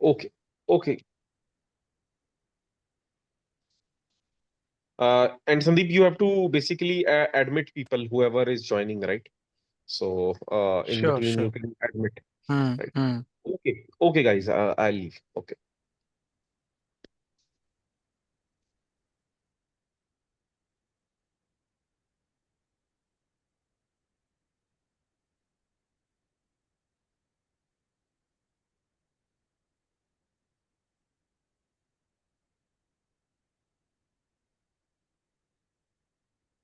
Okay. Okay. And Sandeep, you have to basically admit people, whoever is joining, right? So in Sure, between, you sure. can admit, Hmm, right? hmm. Okay. Okay, guys, I'll leave. Okay.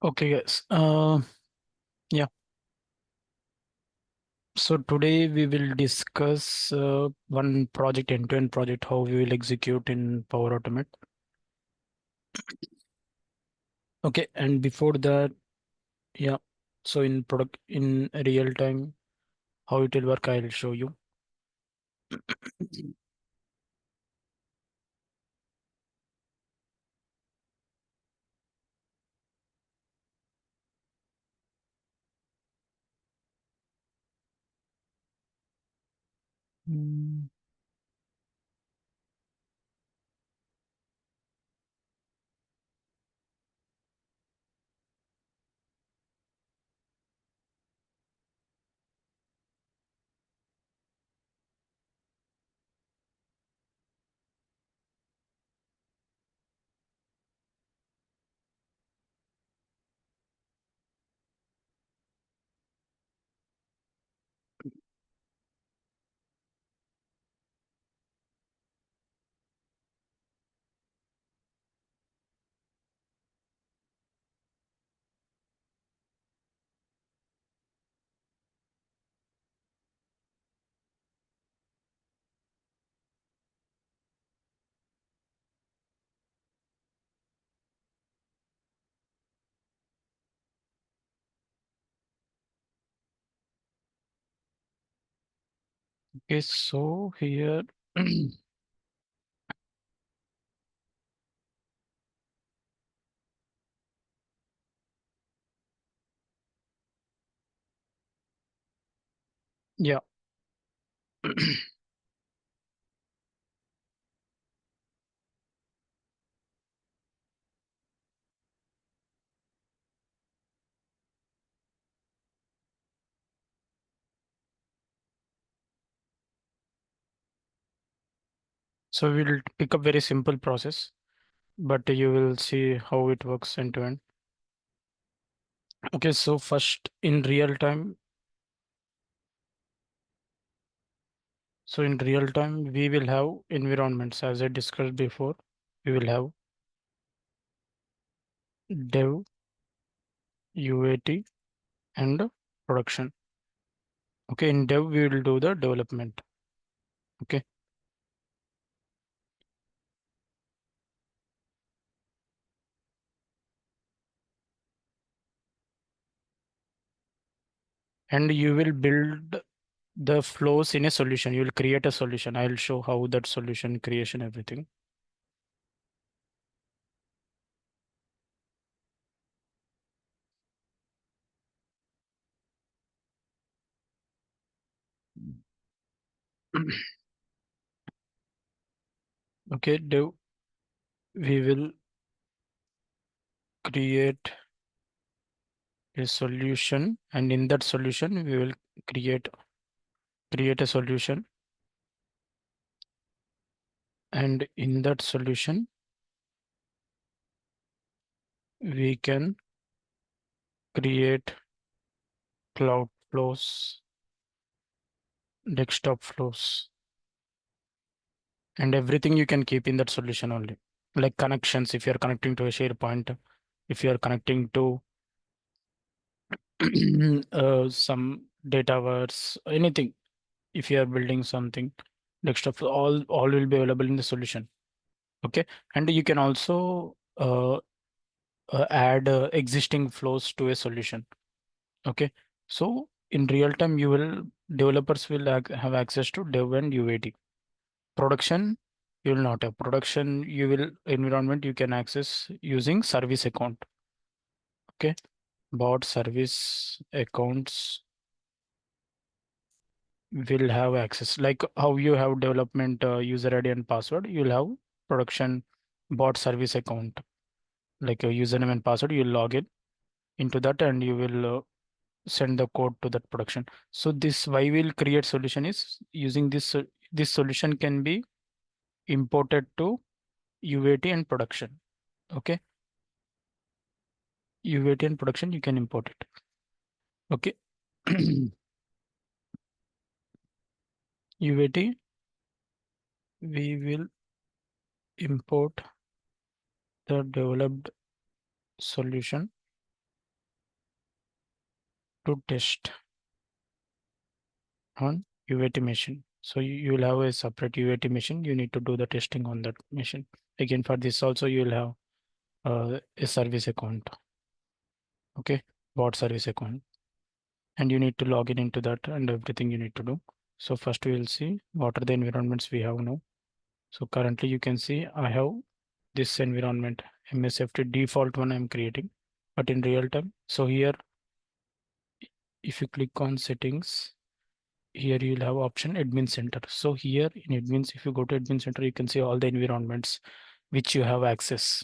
Okay, guys. Yeah. So today we will discuss one project, end-to-end project, how we will execute in Power Automate. Okay, and before that, yeah. So in product in real time, how it will work, I'll show you. Mm, Okay, so here, yeah. So we'll pick up very simple process, but you will see how it works end to end. Okay, so first in real time, so in real time, we will have environments as I discussed before. We will have dev, UAT, and production. Okay, in dev, we will do the development. Okay, and you will build the flows in a solution. You will create a solution. I will show how that solution creation, everything. Okay, dev, we will create a solution, and in that solution, we will create create a solution, and in that solution, we can create cloud flows, desktop flows, and everything you can keep in that solution only. Like connections, if you're connecting to a SharePoint, if you're connecting to some dataverse, anything, if you are building something, desktop, all will be available in the solution. Okay, and you can also add existing flows to a solution. Okay, so in real time, you will developers will have access to dev and UAT. Production, you will not have production. You will environment you can access using service account. Okay, bot service accounts will have access. Like how you have development user ID and password, you'll have production bot service account, like a username and password. You'll log in into that and you will send the code to that production. So this why we'll create solution is using this this solution can be imported to UAT and production. Okay, UAT and production you can import it. Okay. UAT we will import the developed solution to test on UAT machine. So you will have a separate UAT machine. You need to do the testing on that machine. Again, for this also you will have a service account. Okay, bot service account, and you need to log in into that and everything you need to do. So first we will see what are the environments we have now. So currently you can see I have this environment MSFT default one I'm creating, but in real time. So here, if you click on settings, here you'll have option admin center. So here in admins, if you go to admin center, you can see all the environments which you have access.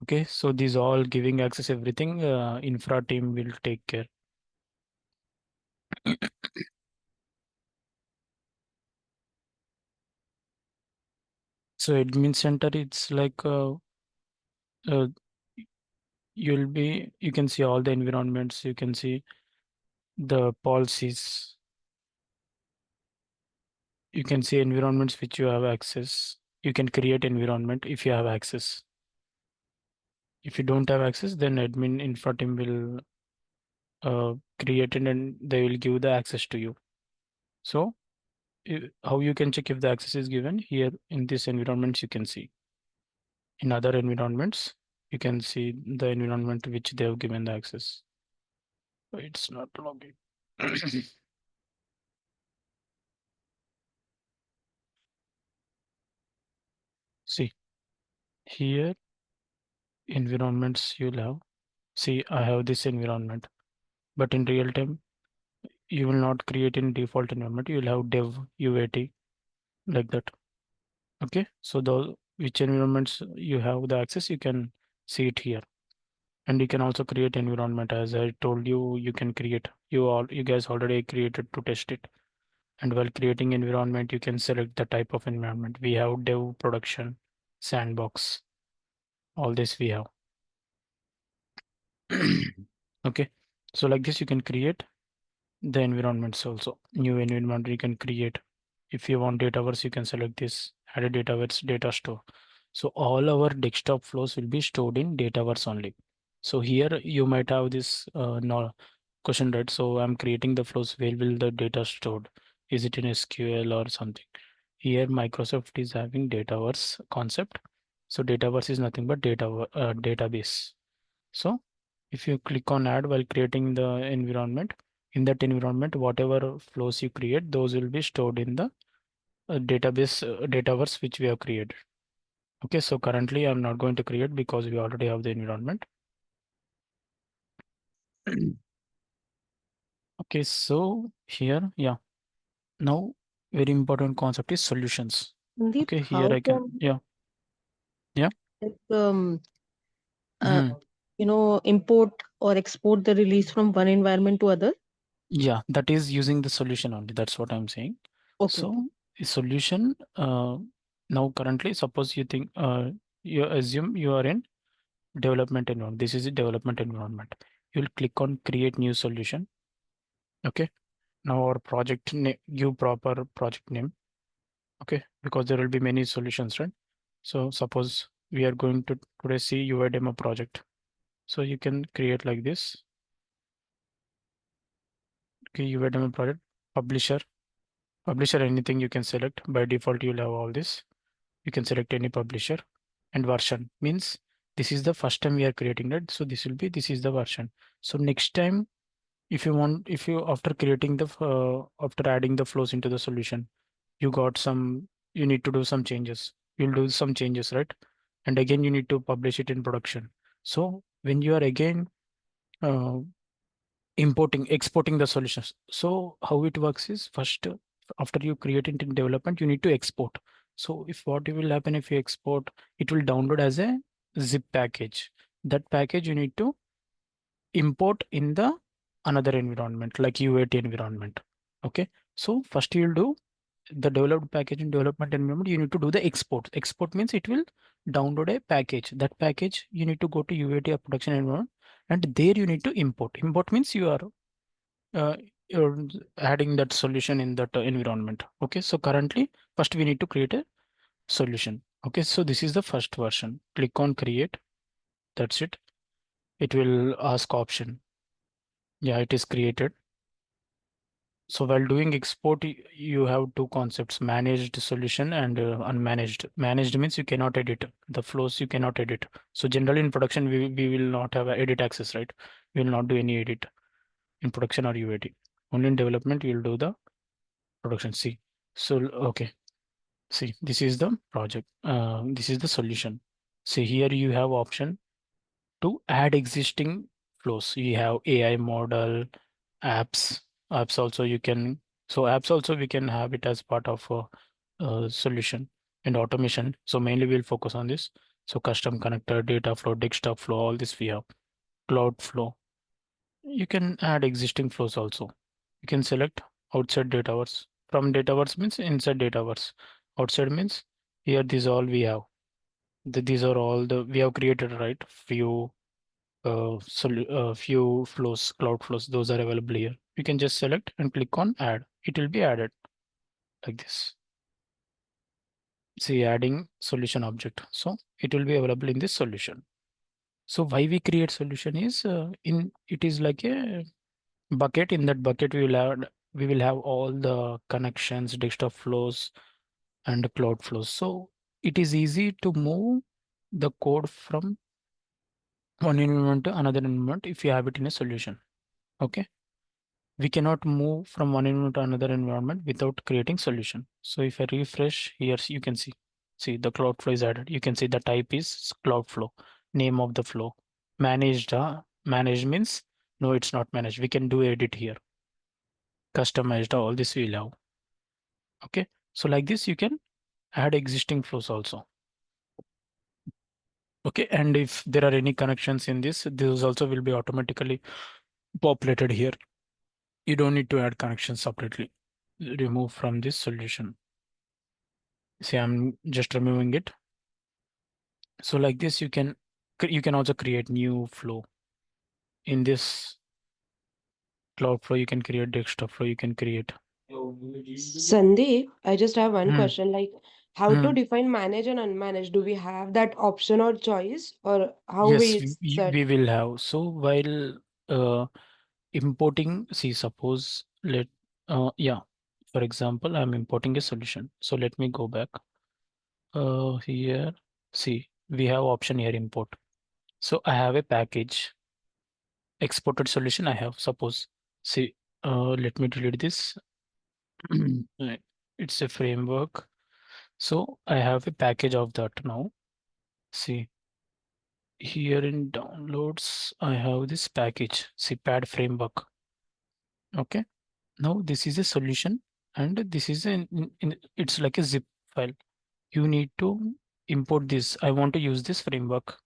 Okay, so these all giving access everything, infra team will take care. So admin center, it's like uh, you can see all the environments, you can see the policies, you can see environments which you have access. You can create environment if you have access. If you don't have access, then admin infra team will create it and they will give the access to you. So how you can check if the access is given here in this environments, you can see in other environments, you can see the environment which they have given the access. It's not logging. See here environments you'll have. See, I have this environment, but in real time, you will not create in default environment. You'll have dev UAT like that. Okay, so the which environments you have the access, you can see it here. And you can also create environment. As I told you, you can create, you guys already created to test it. And while creating environment, you can select the type of environment. We have dev, production, sandbox, all this we have. Okay, so like this you can create the environments also. New environment you can create. If you want Dataverse, you can select this, add a Dataverse data store. So all our desktop flows will be stored in Dataverse only. So here you might have this no question, right? So I'm creating the flows. Where will the data stored? Is it in SQL or something? Here Microsoft is having Dataverse concept. So Dataverse is nothing but database. So if you click on add while creating the environment, in that environment, whatever flows you create, those will be stored in the Dataverse which we have created. Okay, so currently I'm not going to create because we already have the environment. Okay, so here, yeah. Now, very important concept is solutions. Sandeep, Okay, here how I can, can yeah, yeah. like uh, Mhm. import or export the release from one environment to other? Yeah, that is using the solution only. That's what I'm saying. Okay, okay. So, a solution, now currently, suppose you think, you assume you are in development environment. This is a development environment. You'll click on create new solution. Okay. Now our project name, give proper project name. Okay. Because there will be many solutions, right? So suppose we are going to today see UI demo project. So you can create like this. Okay. UI demo project, publisher, publisher, anything you can select. By default, you'll have all this. You can select any publisher, and version means this is the first time we are creating it. So this is the version. So next time, if you want, if you after creating the after adding the flows into the solution, you got some, you need to do some changes. You'll do some changes, right? And again, you need to publish it in production. So when you are again uh, exporting the solutions. So how it works is, first, after you create it in development, you need to export. So if what will happen if you export, it will download as a zip package. That package you need to import in the another environment like UAT environment. Okay. So first you'll do the developed package in development environment. You need to do the export. Export means it will download a package. That package you need to go to UAT or production environment, and there you need to import. Import means uh, you're adding that solution in that environment. Okay. So currently, first we need to create a solution. Okay. So this is the first version. Click on create. That's it. It will ask option. Yeah, it is created. So while doing export, you have two concepts: managed solution and unmanaged. Managed means you cannot edit the flows, you cannot edit. So generally in production, we will not have a edit access, right? We will not do any edit in production or UAT. Only in development, you will do the production. See, so okay, see, this is the project. This is the solution. See, here you have option to add existing flows. You have AI model, apps. Apps also you can. So apps also we can have it as part of a solution and automation. So mainly we'll focus on this. So custom connector, data flow, desktop flow, all this we have. Cloud flow. You can add existing flows also. You can select outside Dataverse. From Dataverse means inside Dataverse. Outside means here these all we have. These are all the we have created, right? Few flows, cloud flows, those are available here. You can just select and click on add. It will be added like this. See, adding solution object. So it will be available in this solution. So why we create solution is it is like a bucket. In that bucket we will have all the connections, desktop flows, and cloud flows. So it is easy to move the code from one environment to another environment if you have it in a solution. Okay. We cannot move from one environment to another environment without creating solution. So if I refresh here, you can see the cloud flow is added. You can see the type is cloud flow, name of the flow, managed. Managed means no, it's not managed. We can do edit here, customized. All this we'll have. Okay, so like this you can add existing flows also. Okay, and if there are any connections in this, those also will be automatically populated here. You don't need to add connections separately. Remove from this solution. See, I'm just removing it. So like this, you can also create new flow. In this cloud flow, you can create desktop flow, you can create. Sandeep, I just have one Hmm. question. Like, how to Hmm. define manage and unmanaged? Do we have that option or choice, or how Yes, we set? we will have. So while uh, importing, see, suppose yeah, for example, I'm importing a solution. So let me go back. Here, see, we have option here, import. So I have a package, exported solution I have, suppose. See, let me delete this. Right. It's a framework. So I have a package of that now. See, here in downloads, I have this package, see, pad framework. Okay. Now this is a solution, and this is it's like a zip file. You need to import this. I want to use this framework.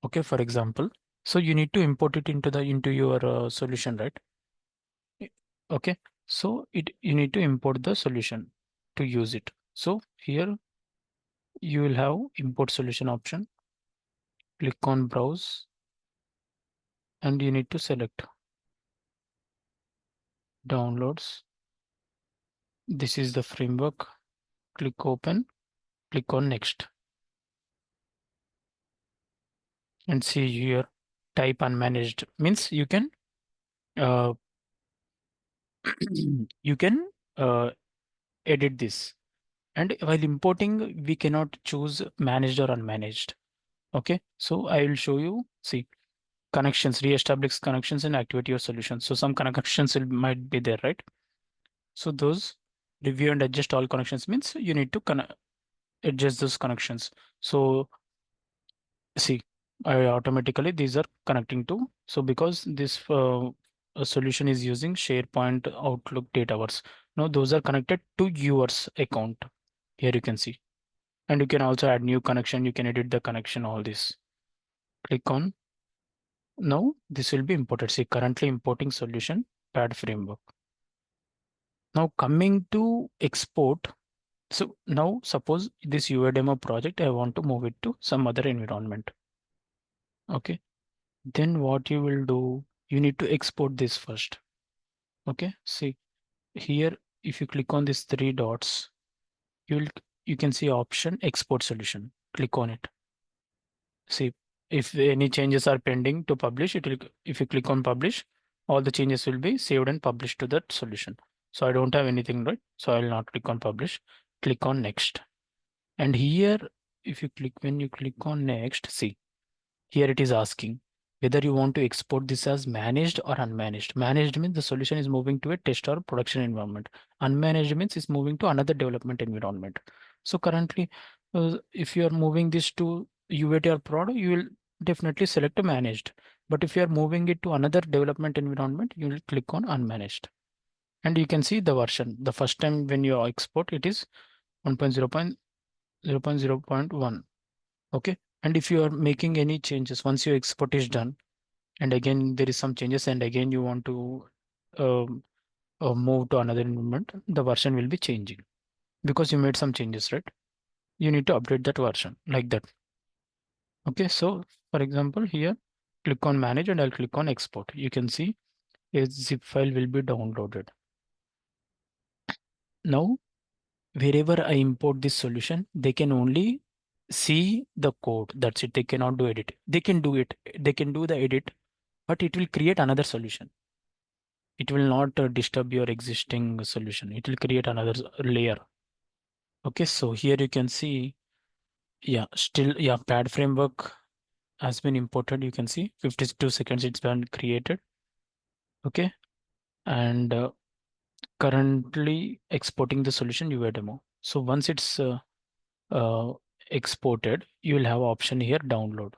Okay, for example. So you need to import it into your solution, right? Y- Okay. So you need to import the solution to use it. So here you will have import solution option. Click on browse, and you need to select downloads. This is the framework. Click open, click on next, and see here type unmanaged means uh, you can uh, edit this. And while importing, we cannot choose managed or unmanaged. Okay, so I will show you. See, connections, reestablish connections and activate your solution. So some connections might be there, right? So those review and adjust all connections means you need to adjust those connections. So see, I automatically these are connecting to. So because this solution is using SharePoint, Outlook, Dataverse. Now those are connected to yours account. Here you can see, and you can also add new connection. You can edit the connection, all this. Click on. Now this will be imported. See, currently importing solution pad framework. Now coming to export. So now suppose this UI demo project, I want to move it to some other environment. Okay. Then what you will do, you need to export this first. Okay. See here, if you click on these three dots, you can see option export solution. Click on it. See, if any changes are pending to publish, it will, if you click on publish, all the changes will be saved and published to that solution. So I don't have anything, right? So I will not click on publish. Click on next. And here, if you click, when you click on next, see, here it is asking whether you want to export this as managed or unmanaged. Managed means the solution is moving to a test or production environment. Unmanaged means it's moving to another development environment. So currently, if you are moving this to UAT or prod, you will definitely select a managed. But if you are moving it to another development environment, you will click on unmanaged. And you can see the version. The first time when you export, it is 1.0.0.1. Okay. And if you are making any changes, once your export is done, and again there is some changes, and again you want to um, move to another environment, the version will be changing because you made some changes, right? You need to update that version like that. Okay, so for example, here click on manage and I'll click on export. You can see a zip file will be downloaded. Now, wherever I import this solution, they can only see the code. That's it. They cannot do edit. They can do it. They can do the edit, but it will create another solution. It will not disturb your existing solution. It will create another layer. Okay, so here you can see, yeah, still, yeah, pad framework has been imported. You can see 52 seconds it's been created. Okay, and currently exporting the solution UI demo. So once it's uh, exported, you will have option here, download.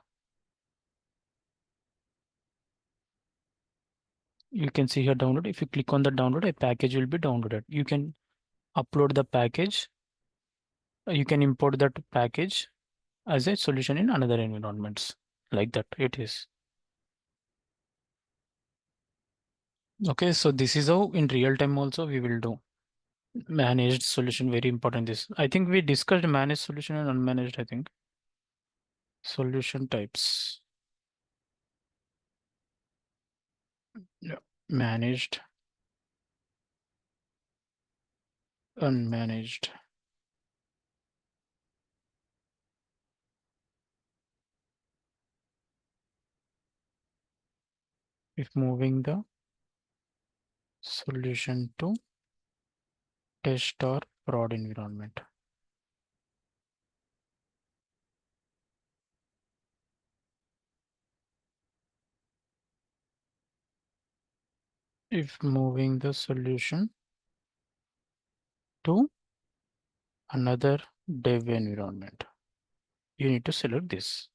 You can see here download. If you click on the download, a package will be downloaded. You can upload the package. You can import that package as a solution in another environments, like that it is. Okay, so this is how in real time also we will do managed solution. Very important. This, I think we discussed managed solution and unmanaged. I think solution types. Yeah, managed, unmanaged. If moving the solution to test or prod environment. If moving the solution to another dev environment, you need to select this.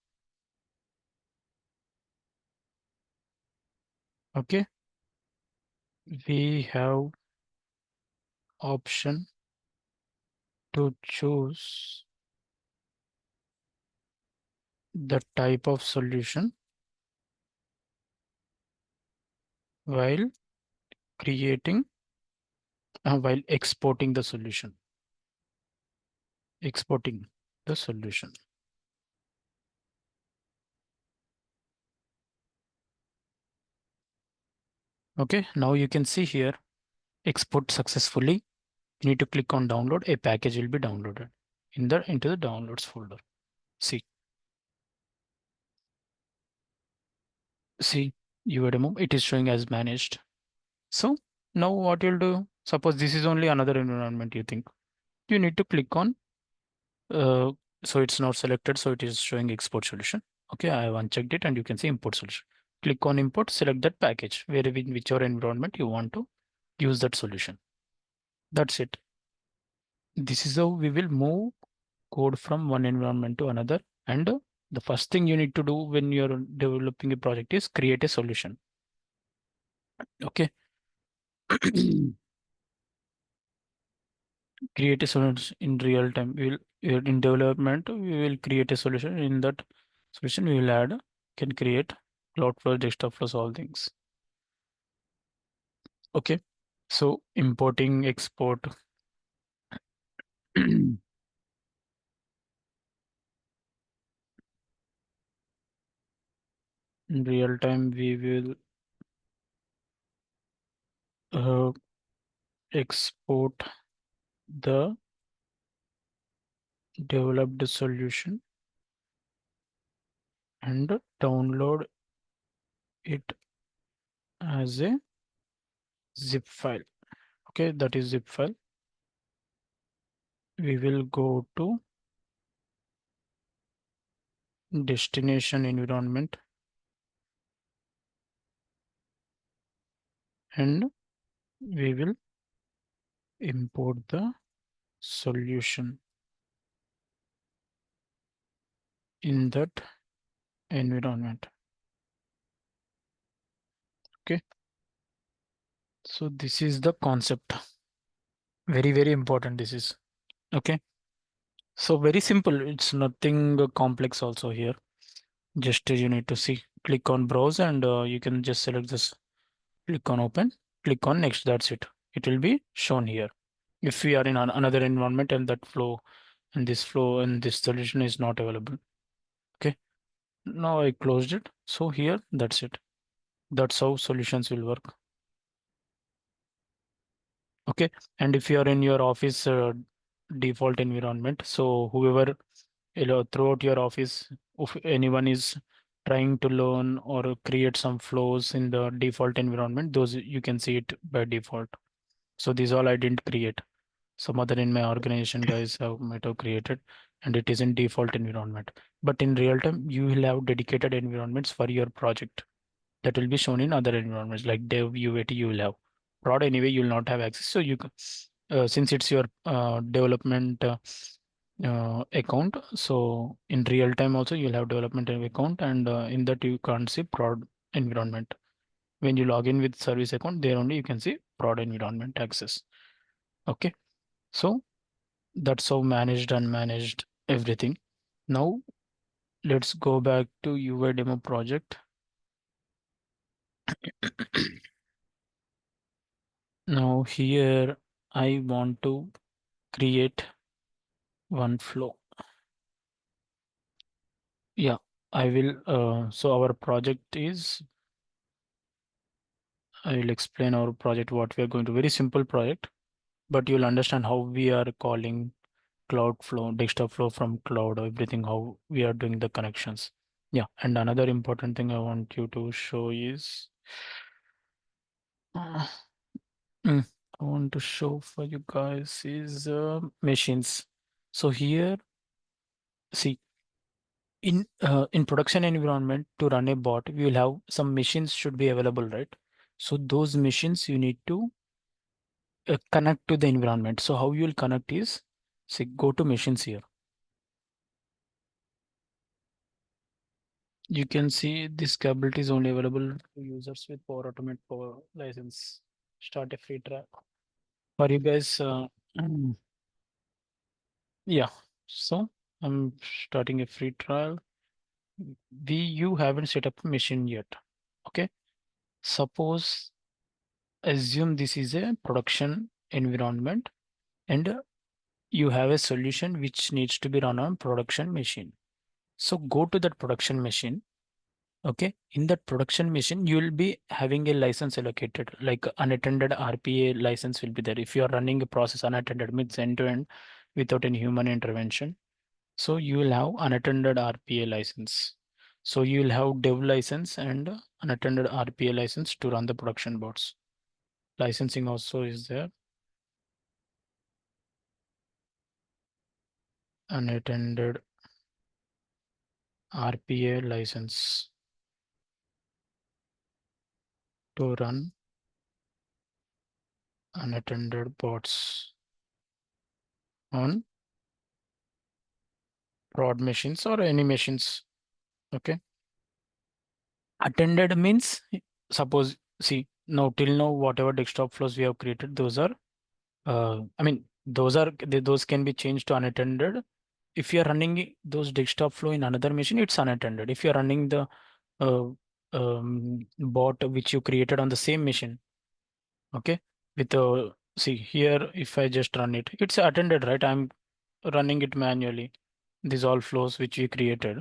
Okay, we have option to choose the type of solution while creating while exporting the solution. Exporting the solution. Okay, now you can see here export successfully. You need to click on download. A package will be downloaded into the downloads folder. See your demo, it is showing as managed. So now what you'll do, suppose this is only another environment, you think you need to click on so it's not selected, so it is showing export solution. Okay, I have unchecked it and you can see import solution. Click on import, select that package where in whichever environment you want to use that solution. That's it. This is how we will move code from one environment to another. And the first thing you need to do when you're developing a project is create a solution. Okay. Create a solution in real time. In development, we will create a solution. In that solution, we will add, can create cloud flow, desktop flows, all things. Okay. So importing, export. In real time, we will export the developed solution and download it as a zip file. Okay, that is zip file. We will go to destination environment and we will import the solution in that environment. Okay, so this is the concept. Very, very important. This is okay. So very simple. It's nothing complex also here. Just you need to see, click on browse and you can just select this, click on open, click on next. That's it. It will be shown here. If we are in another environment and that flow and this solution is not available. Okay. Now I closed it. So here, that's it. That's how solutions will work. Okay. And if you are in your office default environment, so whoever, throughout your office, if anyone is trying to learn or create some flows in the default environment, those you can see it by default. So these all I didn't create. Some other in my organization guys might have created, and it is in default environment. But in real time, you will have dedicated environments for your project that will be shown in other environments like dev, UAT, you will have. Prod anyway, you will not have access. So you can, since it's your development account, so in real time also you'll have development account, and in that you can't see prod environment. When you log in with service account, there only you can see prod environment access. Okay, so that's how managed, unmanaged, everything. Now let's go back to UI demo project. Now here I want to create one flow. Yeah, I will. So our project is, I will explain our project, what we are going to, very simple project, but you'll understand how we are calling cloud flow, desktop flow from cloud, everything, how we are doing the connections. Yeah, and another important thing I want you to show is, uh, I want to show for you guys is machines. So here, see, in production environment to run a bot, we will have some machines should be available, right? So those machines you need to connect to the environment. So how you will connect is, say, go to machines here. You can see this capability is only available to users with Power Automate Power license. Start a free trial for you guys. Yeah, so I'm starting a free trial. You haven't set up a machine yet. Okay, suppose, assume this is a production environment and you have a solution which needs to be run on production machine. So go to that production machine. Okay, in that production machine, you will be having a license allocated, like unattended RPA license will be there. If you are running a process unattended, means end to end without any human intervention. So you will have unattended RPA license. So you will have dev license and unattended RPA license to run the production bots. Licensing also is there. Unattended RPA license to run unattended bots on prod machines or any machines. Okay. Attended means, suppose, see, now till now, whatever desktop flows we have created, those are, I mean, those can be changed to unattended. If you are running those desktop flow in another machine, it's unattended. If you are running the uh, bot which you created on the same machine, okay, with see here, if I just run it, it's attended, right? I'm running it manually. These all flows which we created,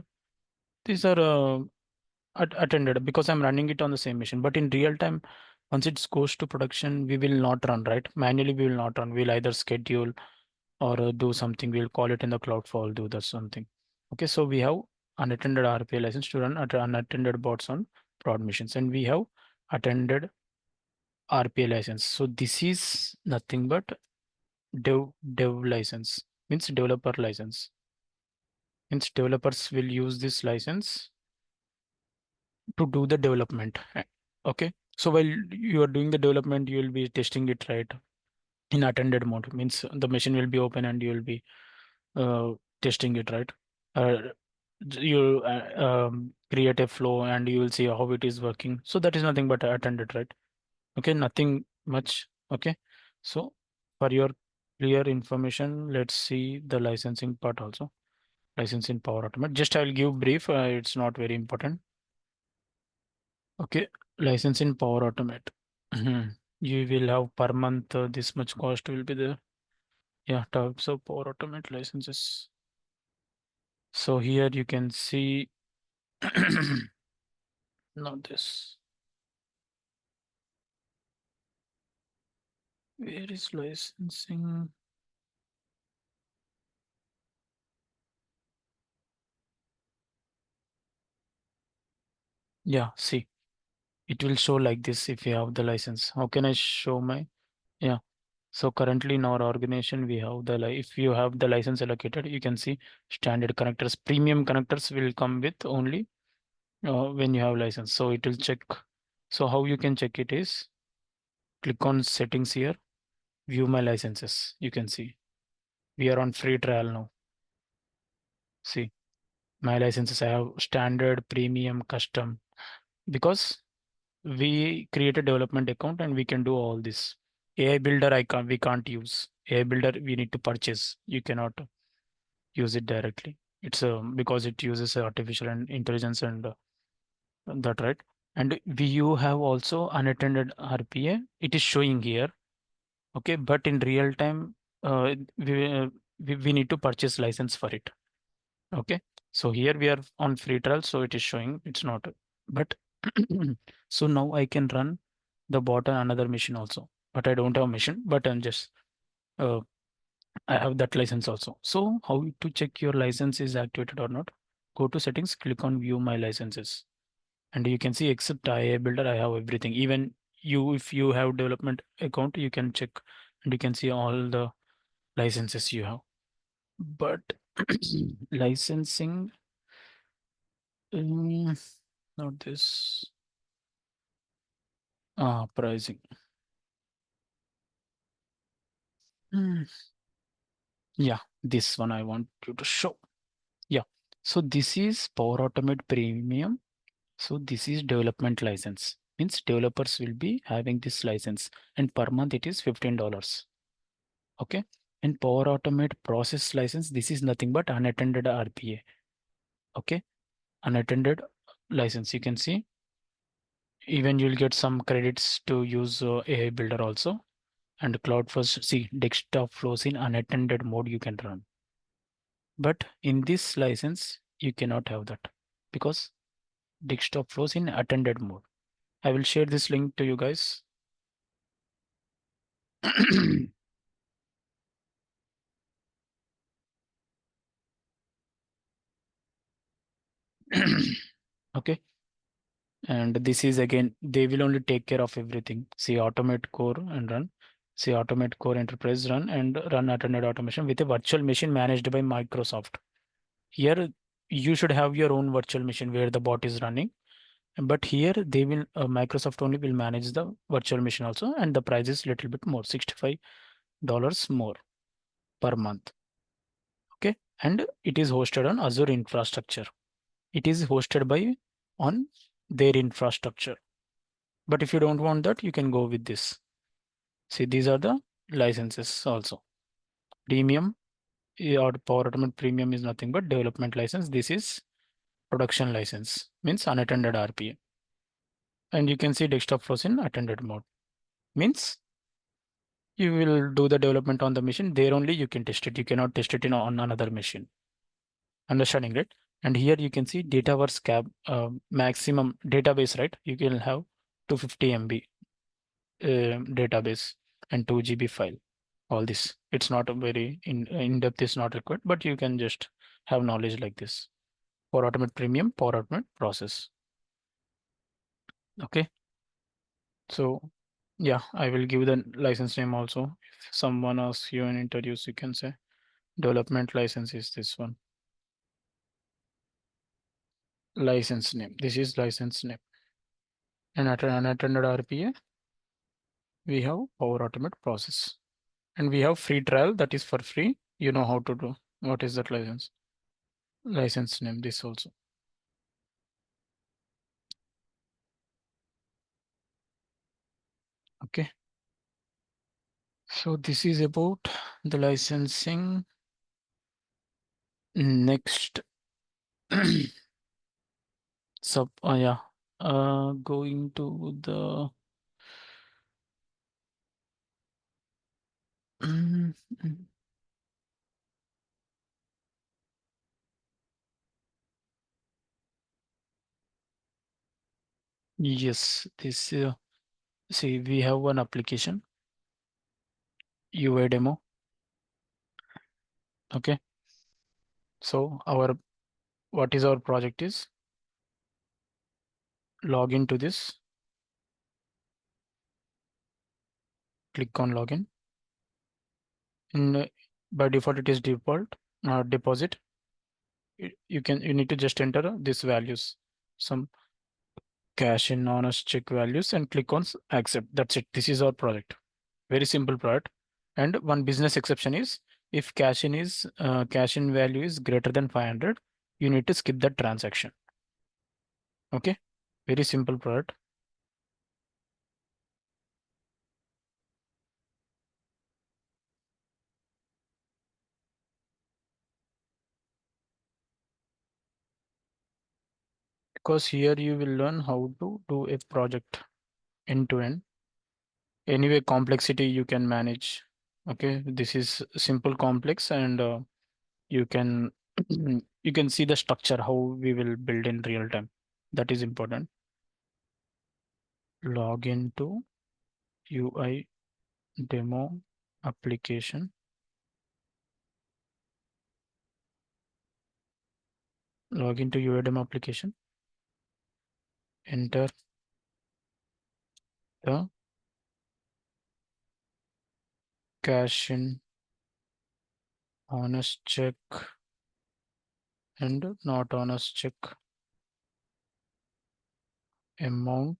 these are attended because I'm running it on the same machine. But in real time, once it goes to production, we will not run, right? Manually, we will not run. We'll either schedule or do something. We'll call it in the cloud for do that something. Okay, so we have unattended RPA license to run unattended bots on prod machines, and we have attended RPA license. So this is nothing but dev license, means developer license. Means developers will use this license to do the development. Okay, so while you are doing the development, you will be testing it, right, in attended mode. Means the machine will be open and you will be uh, testing it, right? uh, you create a flow and you will see how it is working. So that is nothing but attended, right? Okay, nothing much. Okay, so for your clear information, let's see the licensing part also. Licensing Power Automate, just I'll give brief, it's not very important. Okay, license in Power Automate. You will have per month this much cost will be there. Yeah, types of Power Automate licenses. So here you can see not this. Where is licensing? Yeah, see, it will show like this if you have the license. How can I show my? Yeah. So currently in our organization, we have if you have the license allocated, you can see standard connectors, premium connectors will come with only when you have license. So it will check. So how you can check it is click on settings here, view my licenses. You can see we are on free trial now. See my licenses, I have standard, premium, custom, because we create a development account and we can do all this. AI builder, we can't use. AI builder, we need to purchase. You cannot use it directly. It's because it uses artificial intelligence and that, right? And you have also unattended RPA. It is showing here. Okay, but in real time, we need to purchase license for it. Okay, so here we are on free trial, so it is showing it's not. But so now I can run the bot on another machine also, but I don't have a machine. But I'm just I have that license also. So how to check your license is activated or not? Go to settings, click on view my licenses, and you can see except IA builder, I have everything. Even you, if you have development account, you can check and you can see all the licenses you have. But licensing, um, not this. Pricing. Hmm. Yeah, this one I want you to show. Yeah, so this is Power Automate Premium. So this is development license. Means developers will be having this license, and per month it is $15. Okay, and Power Automate process license, this is nothing but unattended RPA. Okay, unattended license. You can see even you'll get some credits to use AI Builder also. And Cloud First, see desktop flows in unattended mode you can run. But in this license, you cannot have that because desktop flows in attended mode. I will share this link to you guys. Okay, and this is again, they will only take care of everything. See automate core and run. See automate core enterprise run and run attended automation with a virtual machine managed by Microsoft. Here you should have your own virtual machine where the bot is running, but here they will Microsoft only will manage the virtual machine also, and the price is little bit more, $65 more per month. Okay, and it is hosted on Azure infrastructure. It is hosted by on their infrastructure. But if you don't want that, you can go with this. See, these are the licenses also. Premium or Power Automate Premium is nothing but development license. This is production license, means unattended RPA. And you can see desktop flows in attended mode. Means you will do the development on the machine. There only you can test it. You cannot test it on another machine. Understanding, right? And here you can see data verse cap maximum database, right? You can have 250 MB database and 2 GB file. All this, it's not a very in depth is not required, but you can just have knowledge like this. For Automate Premium, Power Automate Process. Okay. So yeah, I will give the license name also. If someone asks you in interviews, you can say development license is this one. License name. This is license name. And at an unattended RPA, we have Power Automate Process. And we have free trial that is for free. You know how to do. What is that license? License name, this also. Okay. So this is about the licensing. Next. Yeah. Going to the yes, this see, we have one application UI demo. Okay. So what is our project is log into this, click on login. By default it is default deposit. You need to just enter these values, some cash in honest check values, and click on accept. That's it. This is our project. Very simple product. And one business exception is if cash in value is greater than 500, you need to skip that transaction. Okay. Very simple product. Because here you will learn how to do a project end to end. Anyway, complexity you can manage. Okay, this is simple complex, and you can you can see the structure how we will build in real time. That is important. Log into UI demo application. Log into UI demo application. Enter the cash in honest check and not honest check amount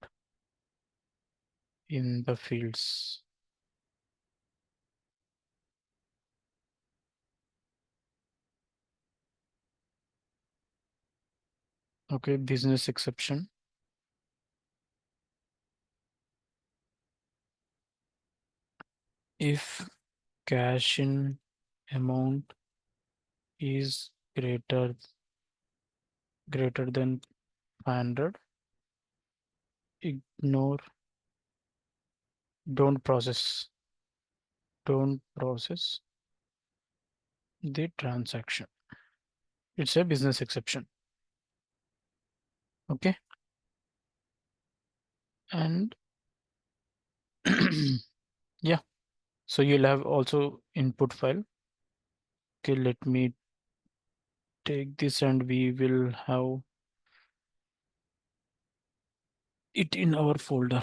in the fields. Okay, business exception. If cash in amount is greater than 500, ignore, don't process the transaction. It's a business exception. Okay. And yeah, so you'll have also input file. Okay, let me take this and we will have it in our folder.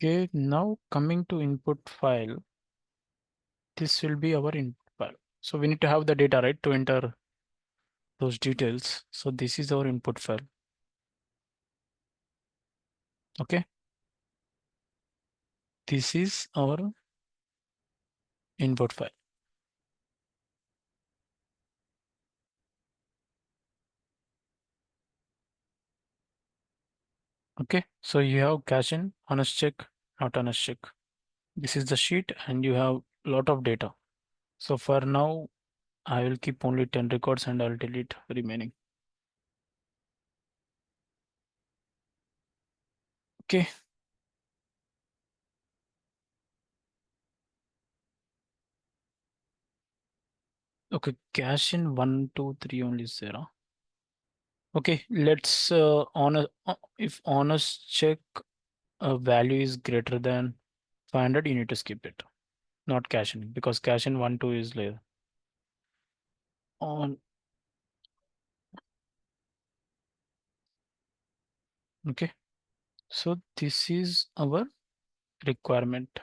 Okay, now coming to input file, this will be our input file. So we need to have the data, right, to enter those details. So this is our input file. Okay. This is our input file. Okay, so you have cache in, honest check, not honest check. This is the sheet and you have a lot of data. So for now, I will keep only 10 records and I'll delete remaining. Okay. Okay, cache in 1, 2, 3 only is there. Huh? Okay, let's if honest check value is greater than 500, you need to skip it, not cache in, because cache in 1, 2 is later. On okay, so this is our requirement.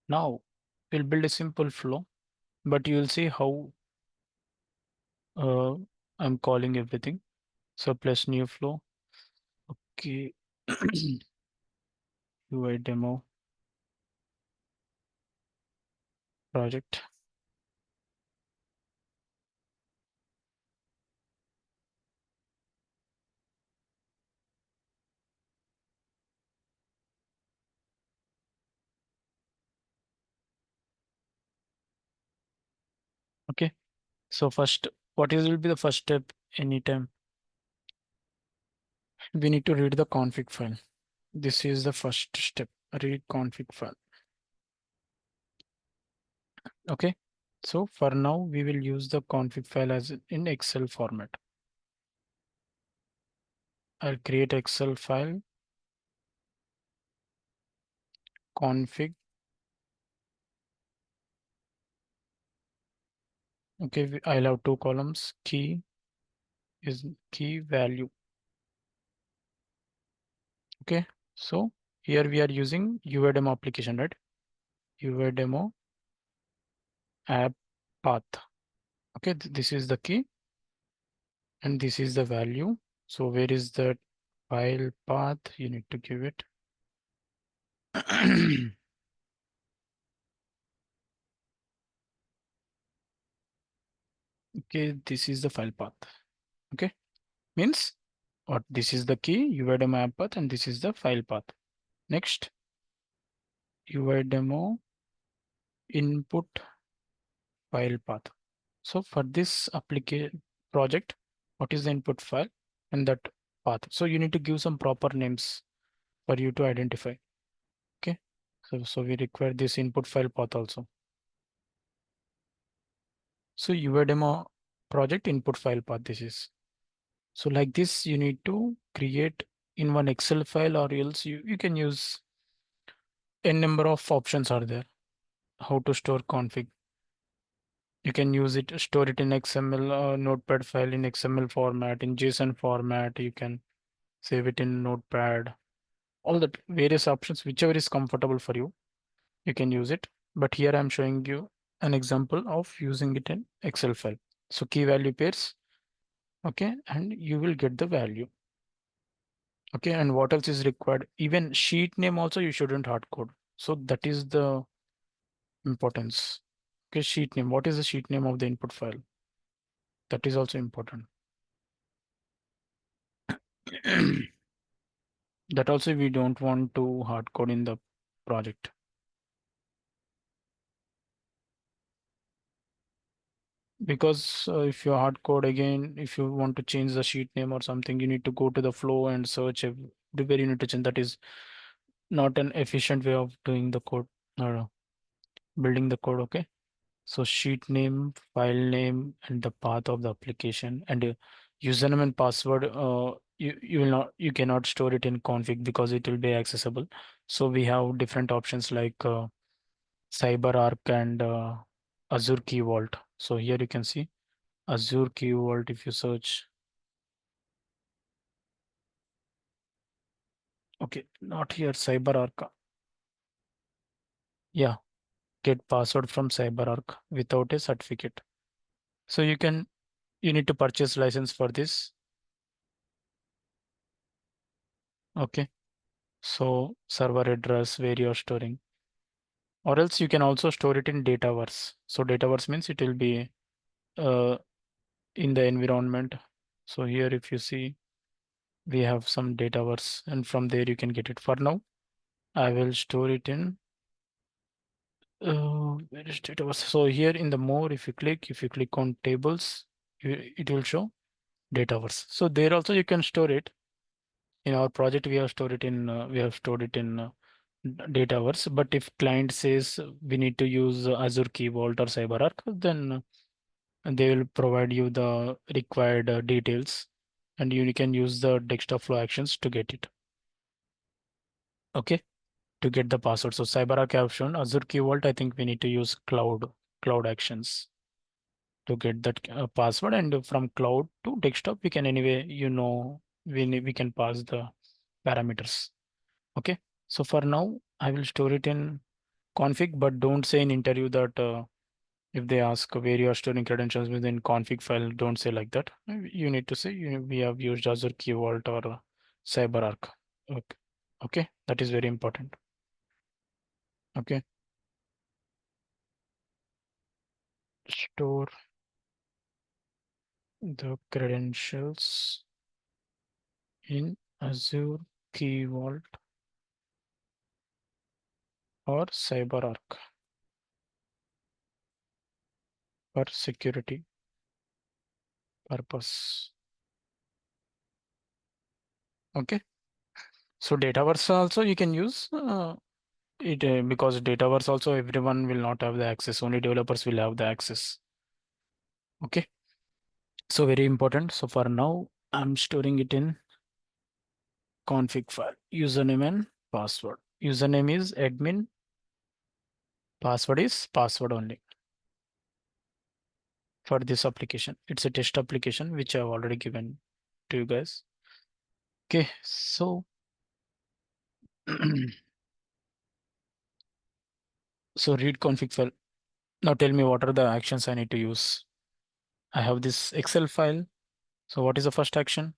Now we'll build a simple flow, but you will see how I'm calling everything. So plus new flow. Okay. UI demo project. Okay. So first, what is will be the first step anytime? We need to read the config file. This is the first step, read config file. Okay. So for now, we will use the config file as in Excel format. I'll create Excel file config. Okay, I'll have two columns. Key is key value. Okay, so here we are using UI demo application, right? UI demo app path. Okay, this is the key and this is the value. So where is the file path? You need to give it. Okay, this is the file path. Okay, means what? This is the key UI demo app path and this is the file path. Next, UI demo input file path. So for this application project, what is the input file and that path? So you need to give some proper names for you to identify. Okay, so we require this input file path also. So UI demo project input file path, this is. So like this, you need to create in one Excel file or else you can use n number of options are there. How to store config. You can use it, store it in XML notepad file in XML format, in JSON format. You can save it in notepad, all the various options, whichever is comfortable for you, you can use it. But here I'm showing you an example of using it in Excel file. So key value pairs, okay, and you will get the value. Okay, and what else is required? Even sheet name also you shouldn't hard code. So that is the importance. Okay, sheet name. What is the sheet name of the input file? That is also important. That also we don't want to hard code in the project. Because if you hard code again, if you want to change the sheet name or something, you need to go to the flow and search everywhere you need to change. That is not an efficient way of doing the code or building the code. Okay. So sheet name, file name, and the path of the application and username and password. You will not, you cannot store it in config because it will be accessible. So we have different options like CyberArk and Azure Key Vault. So here you can see Azure Key Vault. If you search, okay, not here, CyberArk. Yeah, get password from CyberArk without a certificate. So you need to purchase license for this. Okay. So server address where you're storing, or else you can also store it in Dataverse. So Dataverse means it will be uh, in the environment. So here, if you see, we have some Dataverse, and from there you can get it. For now, I will store it in where is Dataverse? So here in the more, if you click on tables, it will show Dataverse. So there also you can store it. In our project, we have stored it in Dataverse. But if client says we need to use Azure Key Vault or CyberArk, then they will provide you the required details, and you can use the desktop flow actions to get it. Okay, to get the password. So CyberArk I have shown. Azure Key Vault, I think we need to use cloud actions to get that password, and from cloud to desktop we can anyway, we can pass the parameters. Okay, so for now I will store it in config, but don't say in interview that if they ask where you are storing credentials within config file, don't say like that. You need to say we have used Azure Key Vault or CyberArk. Okay, okay, that is very important. Okay, store the credentials in Azure Key Vault or CyberArk for security purpose. Okay, so Dataverse also you can use it because Dataverse also everyone will not have the access, only developers will have the access. Okay, so very important. So for now I'm storing it in config file, username and password. Username is admin, password is password only for this application. It's a test application which I've already given to you guys. Okay, so so read config file. Now tell me what are the actions I need to use. I have this Excel file. So what is the first action?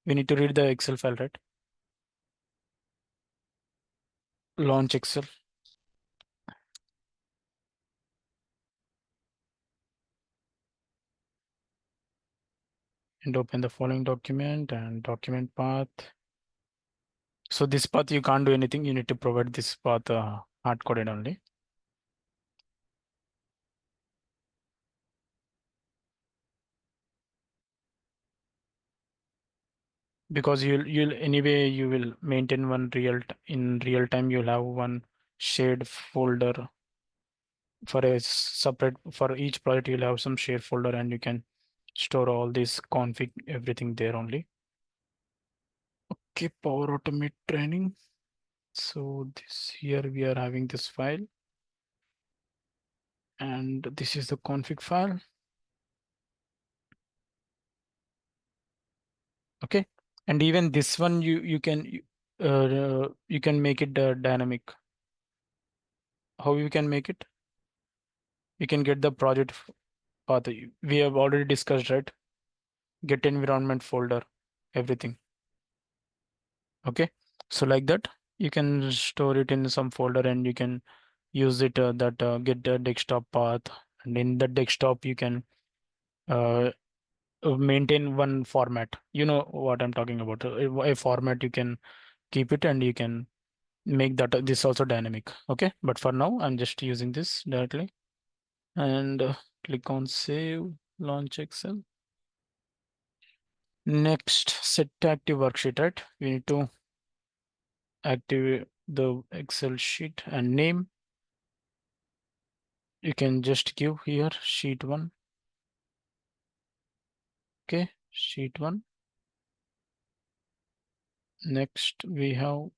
We need to read the Excel file, right? Launch Excel and open the following document and document path. So this path you can't do anything. You need to provide this path hard coded only. Because you'll anyway you will maintain one in real time. You'll have one shared folder for a separate for each project. You'll have some shared folder, and you can store all this config everything there only. Okay, Power Automate training. So this here we are having this file, and this is the config file. Okay, and even this one you can make it dynamic. How you can make it? You can get the project path. We have already discussed, right? Get environment folder, everything. Okay, so like that you can store it in some folder, and you can use it that get the desktop path, and in the desktop you can uh, maintain one format. You know what I'm talking about. A format you can keep it, and you can make that this also dynamic. Okay, but for now I'm just using this directly, and click on save, launch Excel. Next, set to active worksheet, right? We need to activate the Excel sheet and name. You can just give here sheet 1. Okay, sheet 1. Next we have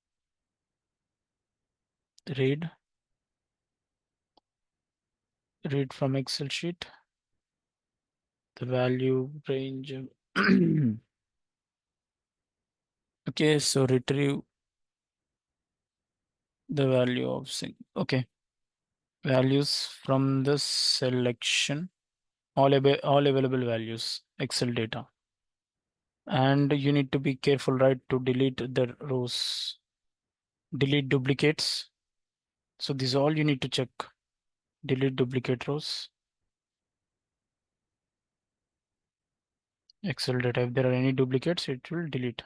read from Excel sheet the value range. Okay, so retrieve the value of sync. Okay, values from the selection, all available values, Excel data. And you need to be careful, right, to delete the rows, delete duplicates. So this is all you need to check. Delete duplicate rows. Excel data, if there are any duplicates, it will delete.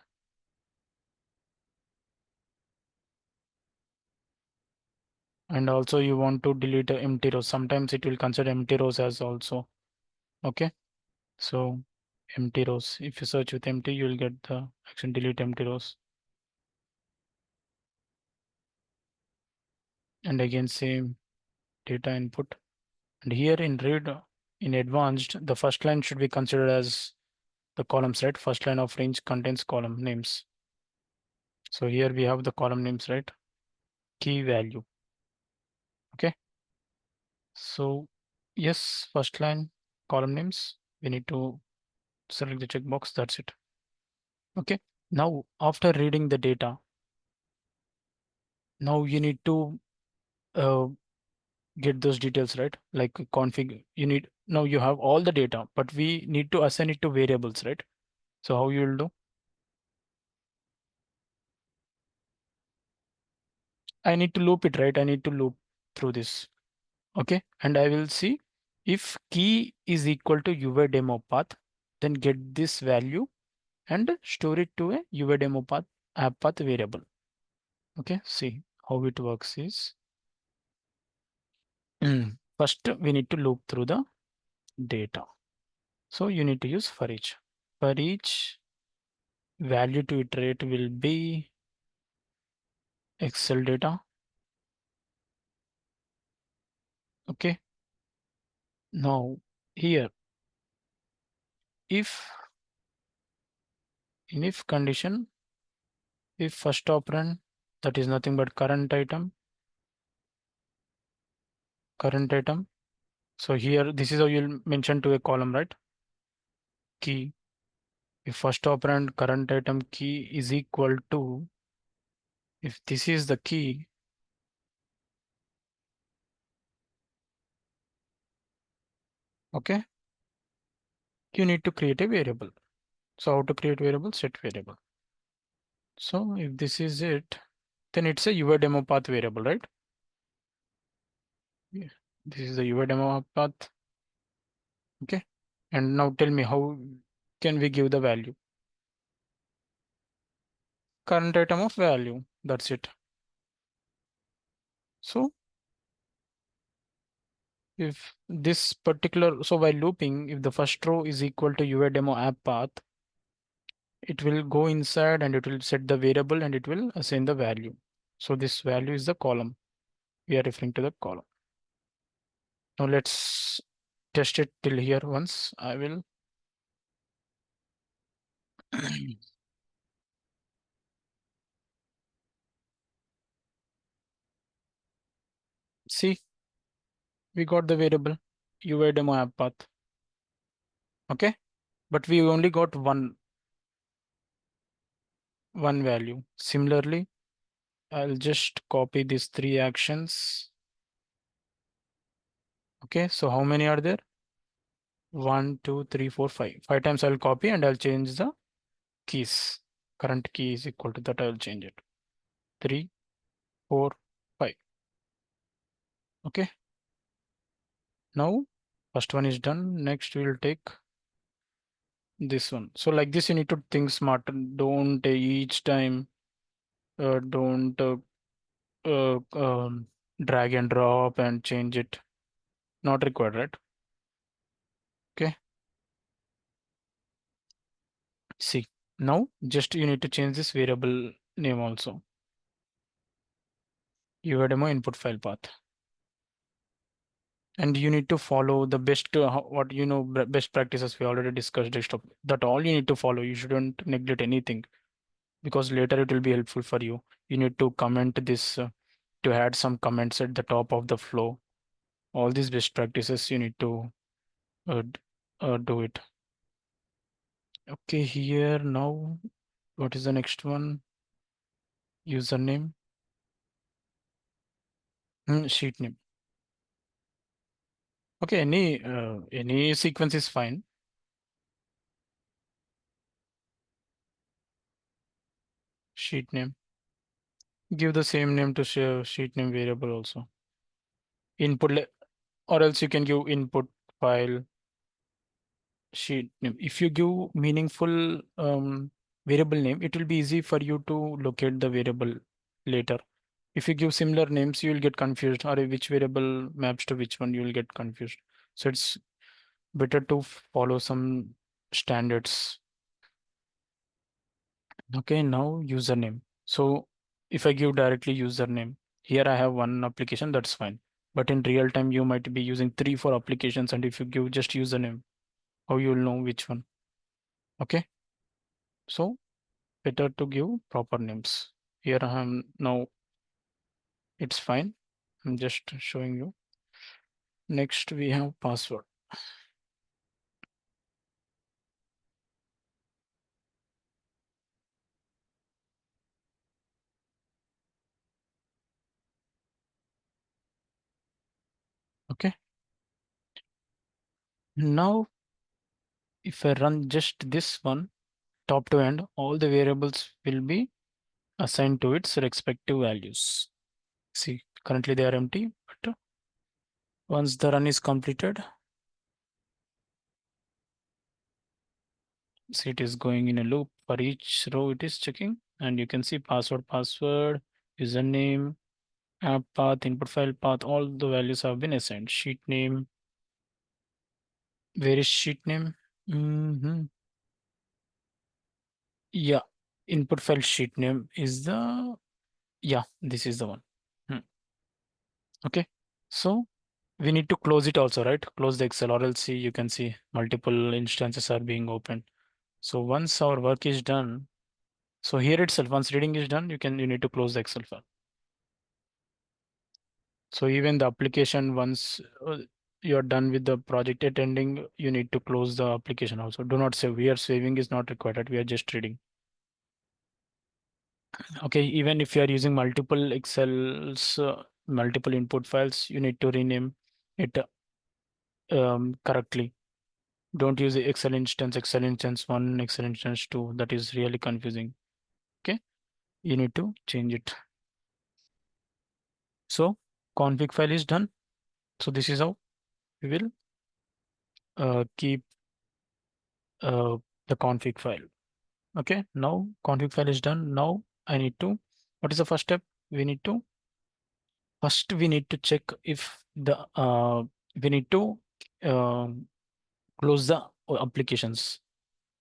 And also you want to delete empty rows. Sometimes it will consider empty rows as also. Okay. So empty rows, if you search with empty, you will get the action delete empty rows. And again, same data input. And here in read in advanced, the first line should be considered as the columns, right? First line of range contains column names. So here we have the column names, right? Key value. Okay. So yes, first line column names, we need to select the checkbox. That's it. Okay. Now, after reading the data, now you need to uh, get those details, right? Like config, you need, now you have all the data, but we need to assign it to variables, right? So how you will do? I need to loop it, right? I need to loop through this. Okay. And I will see if key is equal to UV demo path, then get this value and store it to a UV demo path app path variable. Okay. See how it works is first we need to loop through the data. So you need to use for each. For each value to iterate will be Excel data. Okay. Now here, if in if condition, if first operand, that is nothing but current item. So here, this is how you'll mention to a column, right? Key. If first operand current item key is equal to, if this is the key, okay, you need to create a variable. So how to create variable? Set variable. So if this is it, then it's a UV demo path variable, right? Yeah. This is the UV demo path. Okay. And now tell me, how can we give the value? Current item of value. That's it. So if this particular, so while looping, if the first row is equal to UV demo app path, it will go inside and it will set the variable and it will assign the value. So this value is the column. We are referring to the column. Now let's test it till here once. I will see, we got the variable UV demo app path. Okay. But we only got one value. Similarly, I'll just copy these three actions. Okay, so how many are there? 1, 2, 3, 4, 5. 5 times I'll copy and I'll change the keys. Current key is equal to that, I'll change it. 3, 4, 5. Okay. Now, first one is done. Next, we'll take this one. So like this, you need to think smart. Don't each time, don't drag and drop and change it. Not required, right? Okay. See, now just you need to change this variable name also. Your demo input file path. And you need to follow the best, what you know, best practices we already discussed. Desktop. That all you need to follow. You shouldn't neglect anything because later it will be helpful for you. You need to comment this to add some comments at the top of the flow. All these best practices you need to do it. Okay, here now, what is the next one? Username, sheet name. Okay, any sequence is fine. Sheet name. Give the same name to share sheet name variable also. Or else you can give input file sheet name. If you give meaningful variable name, it will be easy for you to locate the variable later. If you give similar names, you will get confused, or which variable maps to which one, you will get confused. So it's better to follow some standards. Okay, now username. So if I give directly username, here I have one application, that's fine. But in real time, you might be using 3, 4 applications, and if you give just username, how you will know which one? Okay, so better to give proper names. Here I am now, it's fine. I'm just showing you. Next, we have password. Okay. Now, if I run just this one, top to end, all the variables will be assigned to its respective values. See, currently they are empty, but once the run is completed, see it is going in a loop. For each row it is checking, and you can see password, username, app path, input file path, all the values have been assigned. Sheet name, where is sheet name? Yeah, input file sheet name is yeah, this is the one. Okay, so we need to close it also, right? Close the Excel, or else see, you can see multiple instances are being opened. So once our work is done, so here itself, once reading is done, you need to close the Excel file. So even the application, once you're done with the project attending, you need to close the application also. Do not save. Here saving is not required. We are just reading. Okay, even if you are using multiple Excels, multiple input files, you need to rename it correctly. Don't use the Excel instance 1, Excel instance 2. That is really confusing. Okay, you need to change it. So config file is done. So this is how we will keep the config file. Okay, now config file is done. Now I need to, what is the first step? First we need to check if we need to uh, close the applications.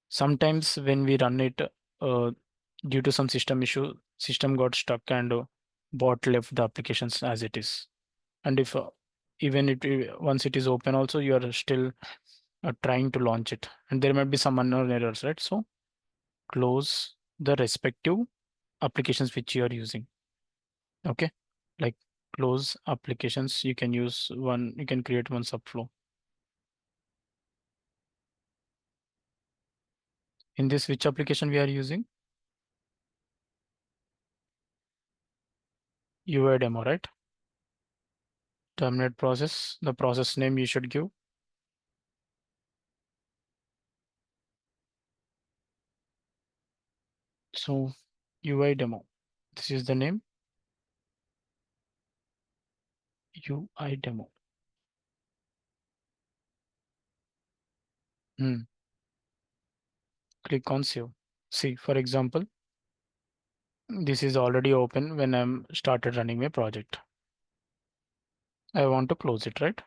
Sometimes when we run it, uh, due to some system issue, system got stuck, and bot left the applications as it is. And if even once it is open also, you are still trying to launch it, and there might be some unknown errors, right? So close the respective applications which you are using. Okay, like close applications, you can use one, you can create one subflow. In this, which application we are using? UI demo, right? Terminate process, the process name you should give. So UI demo, this is the name, UI demo. Click on save. See, for example, this is already open when I'm started running my project. I want to close it, right?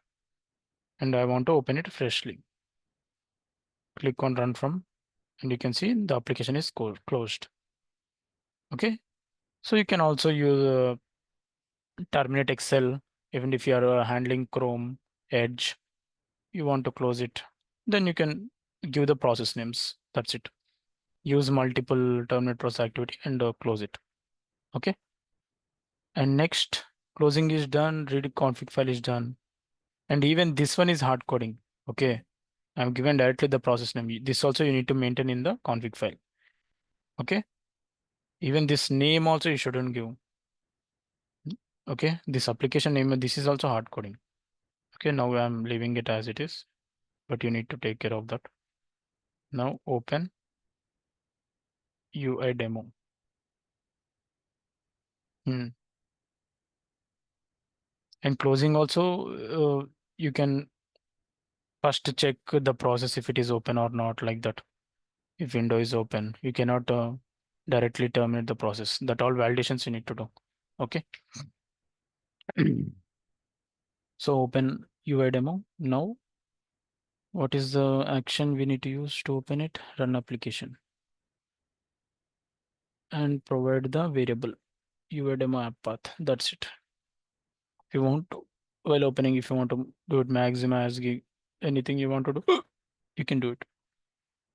And I want to open it freshly. Click on run from, and you can see the application is closed. Okay, so you can also use terminate Excel, even if you are handling Chrome, Edge, you want to close it, then you can give the process names. That's it. Use multiple terminate process activity and close it. Okay, and next, closing is done, read config file is done, and even this one is hard coding. Okay, I'm given directly the process name. This also you need to maintain in the config file. Okay, even this name also you shouldn't give. Okay, this application name, this is also hard coding. Okay, now I'm leaving it as it is, but you need to take care of that. Now open UI demo. And closing also, you can first check the process if it is open or not, like that. If window is open, you cannot directly terminate the process. That all validations you need to do. Okay. So open UI demo. Now, what is the action we need to use to open it? Run application and provide the variable UI demo app path. That's it. If you want to, while opening, if you want to do it maximize gig, anything you want to do, you can do it.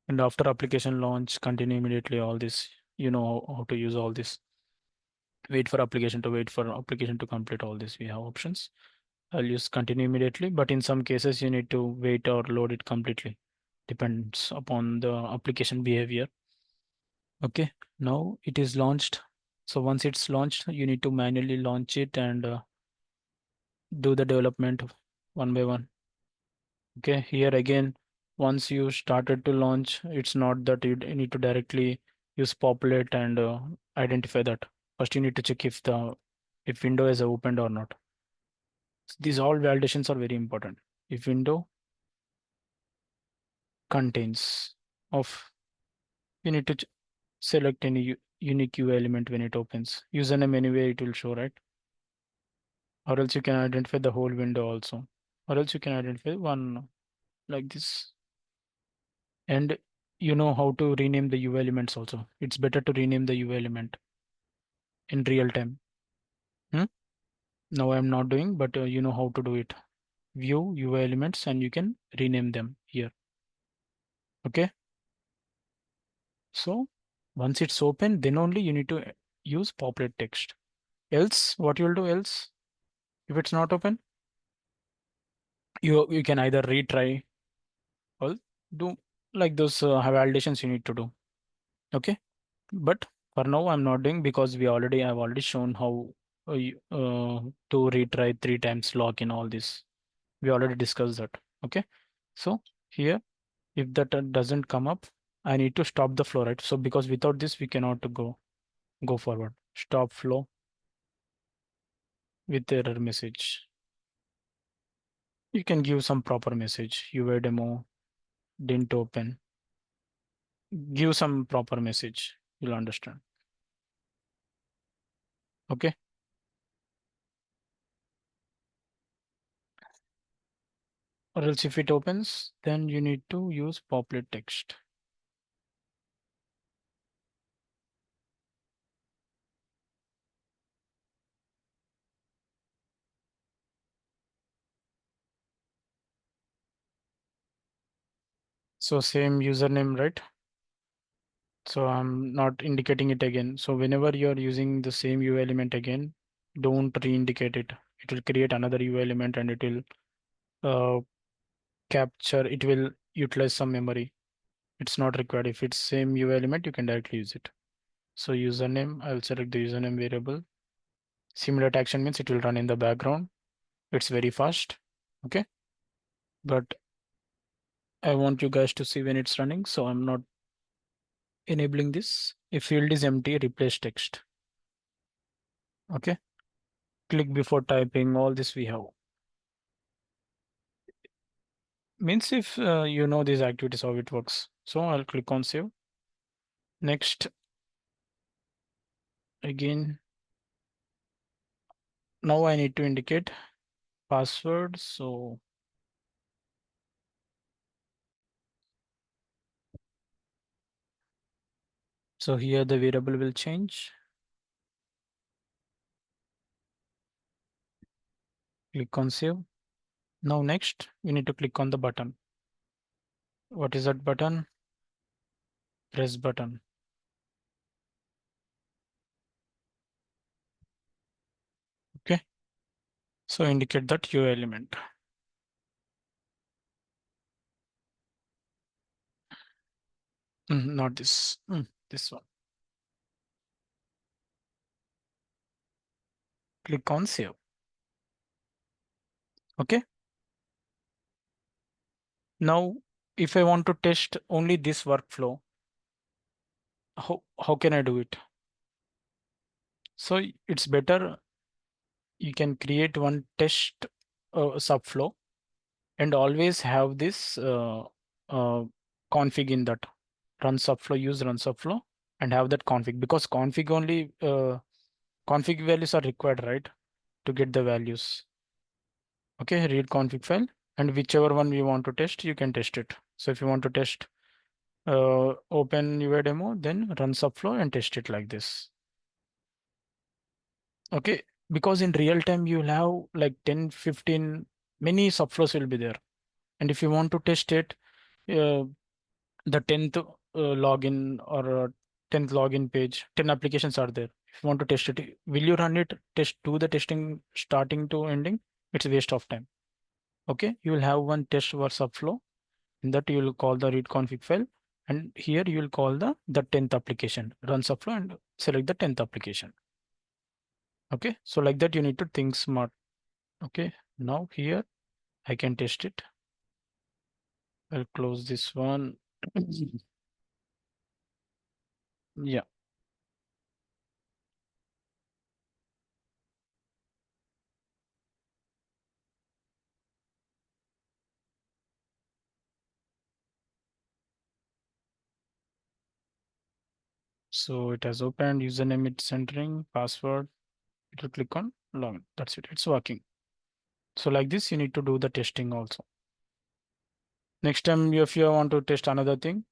And after application launch, continue immediately all this. You know how to use all this. Wait for application to complete all this. We have options. I'll use continue immediately, but in some cases you need to wait or load it completely. Depends upon the application behavior. Okay, now it is launched. So once it's launched, you need to manually launch it and do the development one by one. Okay, here again, once you started to launch, it's not that you need to directly use populate and identify that. First, you need to check if window is opened or not. These all validations are very important. If window contains of, you need to select any unique UI element when it opens. Username anyway it will show, right? Or else you can identify the whole window also. Or else you can identify one like this. And you know how to rename the UI elements also. It's better to rename the UI element in real time. Hmm? Now I'm not doing, but you know how to do it. View UI elements and you can rename them here. Okay. So once it's open, then only you need to use populate text. Else, what you'll do else, if it's not open, you can either retry or do like those validations you need to do. Okay. But for now, I'm not doing because I've already shown how to retry 3 times login all this. We already discussed that. Okay. So here, if that doesn't come up, I need to stop the flow, right? So because without this, we cannot go forward. Stop flow with error message. You can give some proper message. UI demo didn't open. Give some proper message. You'll understand. Okay. Or else if it opens, then you need to use populate text. So same username, right? So I'm not indicating it again. So whenever you're using the same UI element again, don't re-indicate it. It will create another UI element and it will uh, it will utilize some memory. It's not required. If it's same UI element, you can directly use it. So username, I'll select the username variable. Simulate action means it will run in the background. It's very fast. Okay. But I want you guys to see when it's running. So I'm not enabling this. If field is empty, replace text. Okay. Click before typing. All this we have. Means if you know these activities, how it works. So I'll click on save. Next, again, now I need to indicate password. So here the variable will change. Click on save. Now next, we need to click on the button. What is that button? Press button. Okay. So indicate that UI element. Not this. This one. Click on save. Okay. Now, if I want to test only this workflow, how can I do it? So it's better you can create one test subflow and always have this uh, config in that. Run subflow, use run subflow and have that config, because config only config values are required, right? To get the values. Okay, read config file, and whichever one we want to test, you can test it. So if you want to test open UI demo, then run subflow and test it like this. Okay, because in real time you'll have like 10, 15, many subflows will be there. And if you want to test it, uh, the 10th login or 10th login page, 10 applications are there. If you want to test it, will you run it, do the testing starting to ending? It's a waste of time. Okay, you will have one test or subflow. In that you will call the read config file, and here you will call the 10th application, run subflow and select the 10th application. Okay, so like that you need to think smart. Okay, now here I can test it. I'll close this one. Yeah. So it has opened, username it's entering, password, it will click on login. That's it, it's working. So like this, you need to do the testing also. Next time, if you want to test another thing,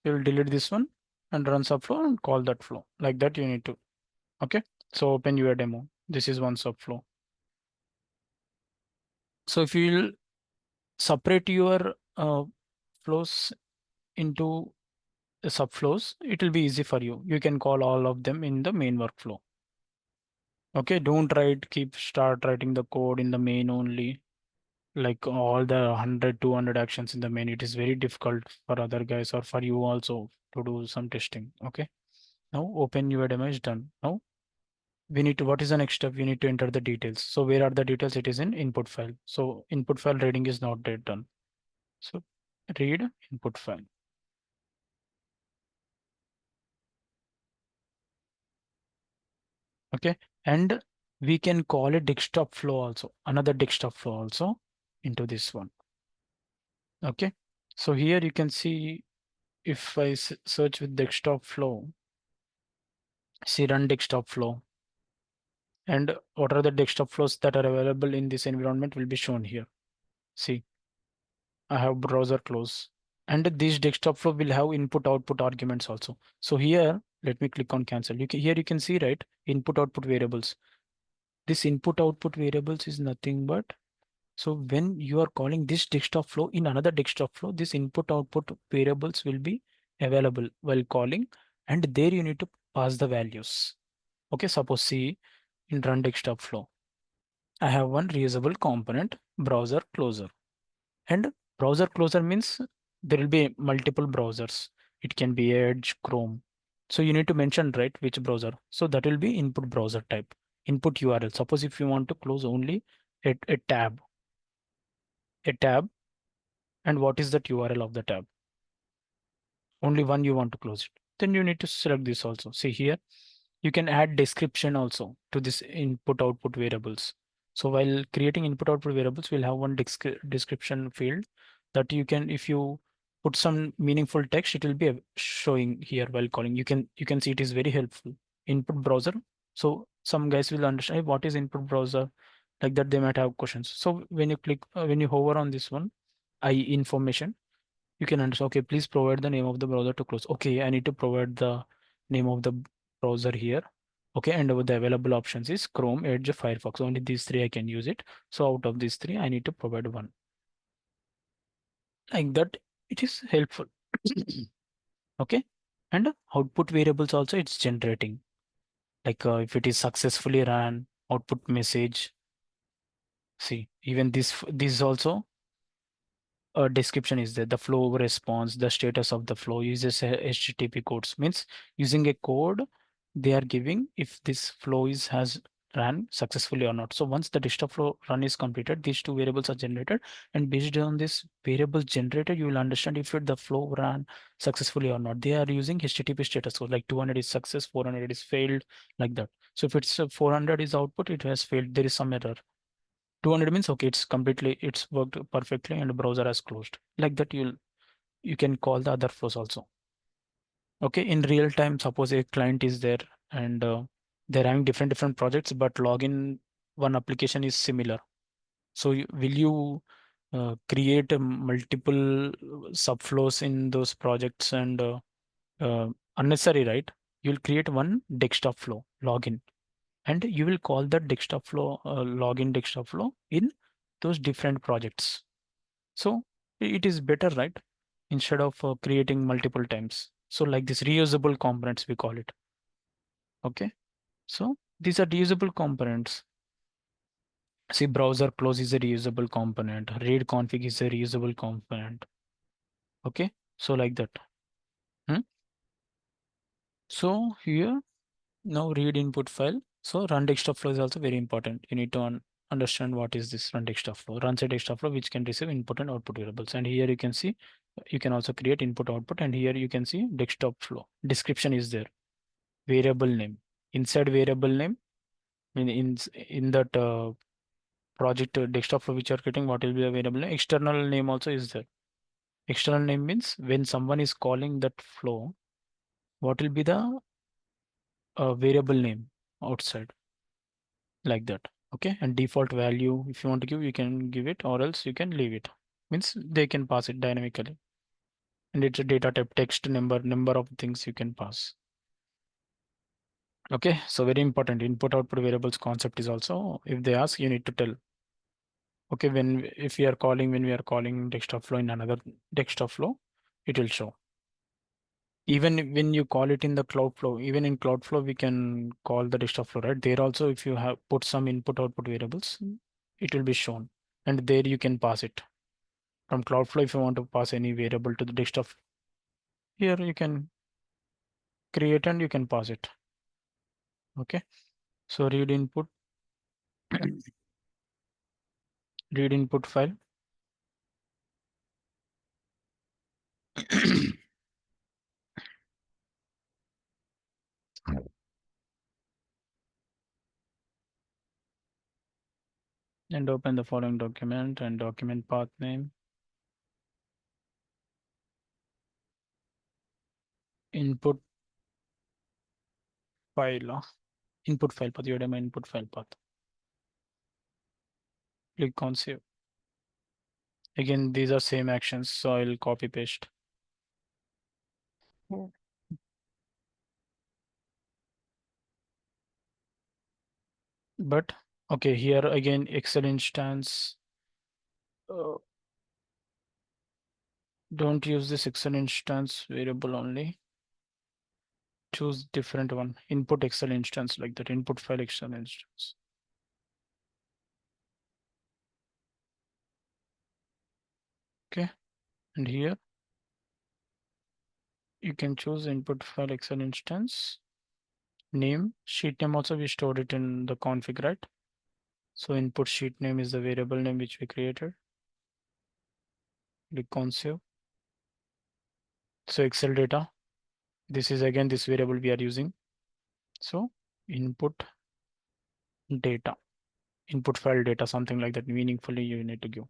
you'll delete this one and run subflow and call that flow. Like that, you need to. Okay. So open your demo. This is one subflow. So if you'll separate your flows into subflows, it will be easy for you. You can call all of them in the main workflow. Okay, don't start writing the code in the main only, like all the 100, 200 actions in the main. It is very difficult for other guys or for you also to do some testing. Okay, now open your demo is done. Now we need to, what is the next step? We need to enter the details. So where are the details? It is in input file. So input file reading is not yet done. So read input file. Okay, and we can call it desktop flow also, another desktop flow also into this one. Okay, so here you can see, if I search with desktop flow, see run desktop flow, and what are the desktop flows that are available in this environment will be shown here. See, I have browser close, and this desktop flow will have input output arguments also. So here, let me click on cancel. Here you can see, right, input output variables. This input output variables is nothing but, so when you are calling this desktop flow in another desktop flow, this input output variables will be available while calling, and there you need to pass the values. Okay, suppose see in run desktop flow, I have one reusable component browser closer, and browser closer means there will be multiple browsers. It can be Edge, Chrome. So you need to mention, right, which browser. So that will be input browser type, input URL. Suppose if you want to close only a tab, and what is that URL of the tab? Only one you want to close it. Then you need to select this also. See here, you can add description also to this input output variables. So while creating input output variables, we'll have one description field that you can, if you put some meaningful text, it will be showing here while calling. You can see it is very helpful. Input browser. So some guys will understand, "Hey, what is input browser?" Like that, they might have questions. So when you click, when you hover on this one, I information, you can understand, okay, please provide the name of the browser to close. Okay, I need to provide the name of the browser here. Okay, and the available options is Chrome, Edge, Firefox. Only these three I can use it. So out of these three, I need to provide one. Like that, it is helpful. Okay, and output variables also it's generating. Like if it is successfully ran, output message. See, even this also description is there. The flow response, the status of the flow uses HTTP codes. Means using a code they are giving if this flow has ran successfully or not. So once the desktop flow run is completed, these two variables are generated, and based on this variable generated, you will understand if the flow ran successfully or not. They are using HTTP status code, like 200 is success, 400 is failed, like that. So if it's 400 is output, it has failed, there is some error. 200 means okay, it's worked perfectly and the browser has closed. Like that, you can call the other flows also. Okay, in real time, suppose a client is there and they're having different projects, but login one application is similar. So will you create multiple subflows in those projects and unnecessary, right? You'll create one desktop flow login, and you will call that desktop flow login desktop flow in those different projects. So it is better, right? Instead of creating multiple times. So like this reusable components, we call it. Okay. So these are reusable components. See, browser close is a reusable component. Read config is a reusable component. Okay. So like that. Hmm? So here now read input file. So run desktop flow is also very important. You need to understand what is this run desktop flow. Runs a desktop flow which can receive input and output variables. And here you can see you can also create input output, and here you can see desktop flow. Description is there. Variable name. Inside variable name in that project desktop flow which you are creating, what will be the variable name? External name also is there. External name means when someone is calling that flow, what will be the variable name outside, like that. Okay, and default value, if you want to give, you can give it, or else you can leave it. Means they can pass it dynamically, and it's a data type, text, number of things you can pass. Okay, so very important input output variables concept is also, if they ask, you need to tell. Okay, if we are calling, when we are calling desktop flow in another desktop flow, it will show. Even when you call it in the cloud flow, even in cloud flow, we can call the desktop flow, right? There also, if you have put some input output variables, it will be shown, and there you can pass it. From cloud flow, if you want to pass any variable to the desktop, here you can create and you can pass it. Okay, so read input, read input file. And open the following document and document path name. Input file, input file path, you my input file path. Click on save. Again, these are same actions, so I'll copy paste. Yeah. But okay, here again, Excel instance. Don't use this Excel instance variable only. Choose different one. Input Excel instance, like that. Input file Excel instance. Okay, and here you can choose input file Excel instance. Name, sheet name also, we stored it in the config, right? So input sheet name is the variable name which we created. Click on save. So Excel data. This is again this variable we are using. So input data, input file data, something like that, meaningfully you need to give.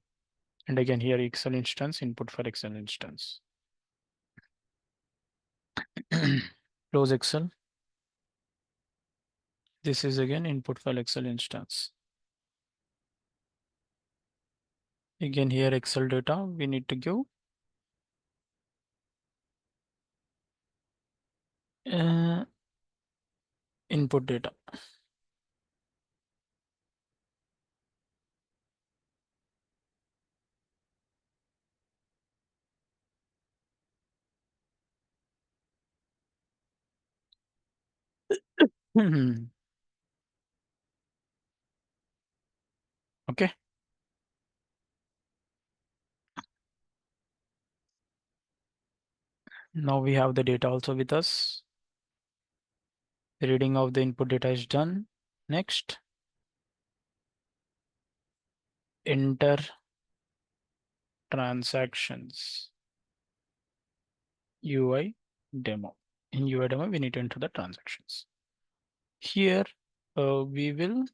And again here Excel instance, input file Excel instance. Close Excel. This is again input file Excel instance. Again here Excel data we need to give. Input data. Okay. Now we have the data also with us. The reading of the input data is done. Next, enter transactions UI demo. In UI demo, we need to enter the transactions. Here, we will,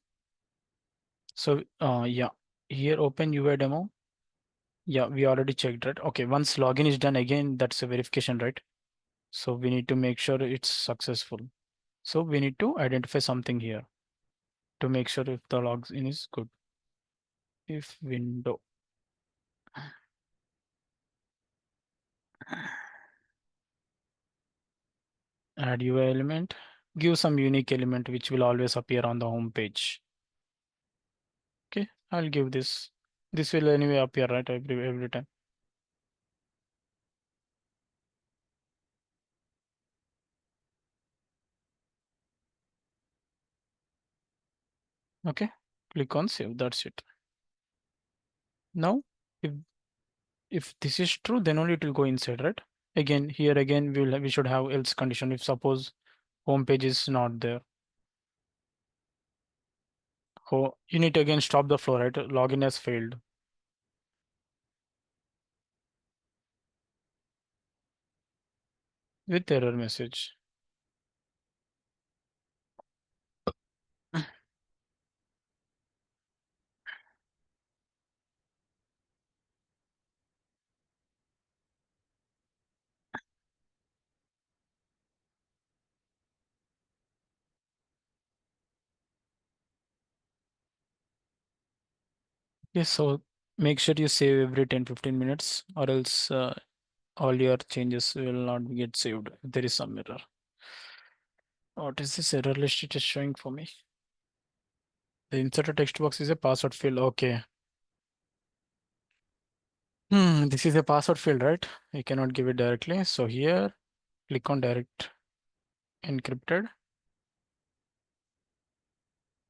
yeah, here open UI demo. Yeah, we already checked, right? Okay, once login is done again, that's a verification, right? So we need to make sure it's successful. So we need to identify something here to make sure if the login is good. If window. Add UI element, give some unique element which will always appear on the home page. Okay, I'll give this. This will anyway appear, right? Every time. Okay, click on save. That's it. Now, if this is true, then only it will go inside, right? Again, here again we should have else condition if suppose home page is not there. Oh, you need to again stop the flow, right? Login has failed. With error message. Yes, so make sure you save every 10-15 minutes or else all your changes will not get saved if there is some error. What is this error list it is showing for me? The inserted text box is a password field. Okay. This is a password field, right? You cannot give it directly. So here, click on direct encrypted.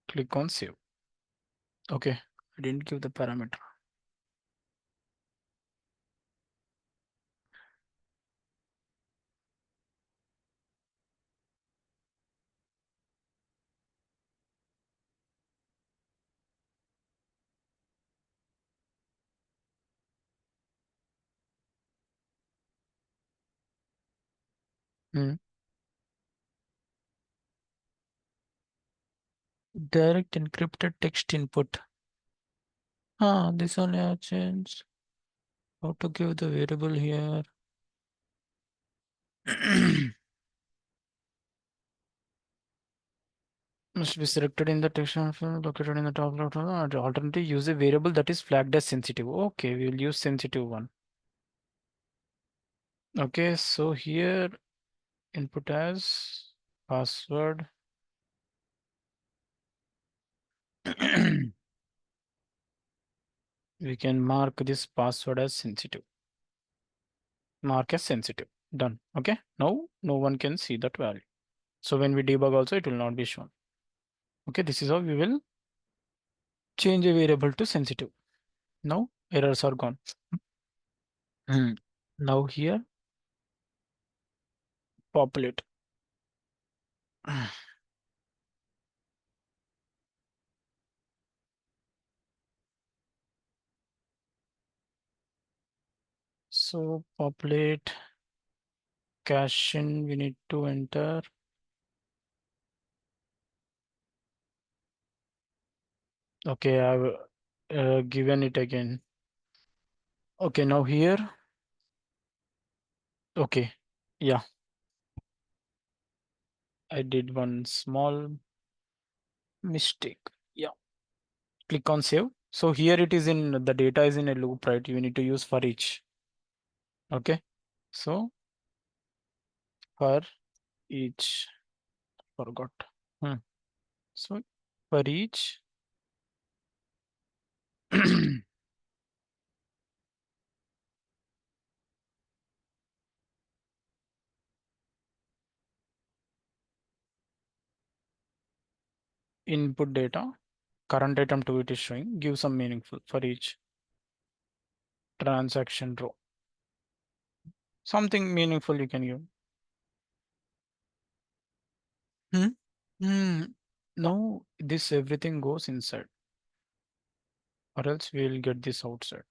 Click on save. Okay, I didn't give the parameter. Hmm. Direct encrypted text input. This only I changed. How to give the variable here? Must be selected in the text field located in the top left. Alternatively, use a variable that is flagged as sensitive. Okay, we will use sensitive one. Okay, so here input as password. We can mark this password as sensitive. Mark as sensitive. Done. Okay, now no one can see that value. So when we debug also, it will not be shown. Okay, this is how we will change a variable to sensitive. Now errors are gone. Now here populate. So populate cache in, we need to enter. Okay, I've given it again. Okay, now here. Okay, yeah. I did one small mistake. Yeah, click on save. So here it is in the data is in a loop, right? You need to use for each. Okay, so for each, forgot. So for each input data, current item to it is showing, give some meaningful for each transaction row. Something meaningful you can give. Hmm? Hmm. No, this everything goes inside. or else we will get this outside.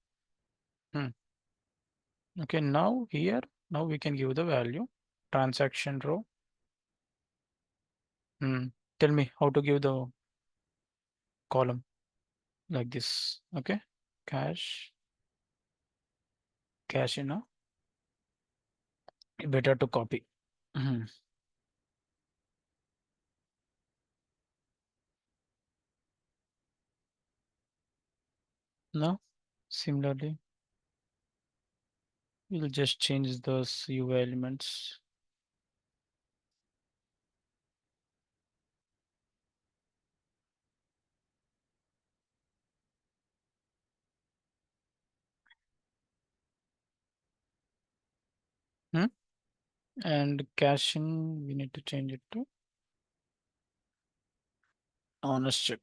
Okay, now here, now we can give the value transaction row. Tell me how to give the column like this. Okay, cash in now. Better to copy. Now, similarly, we'll just change those UI elements. And cash in, we need to change it to honest check.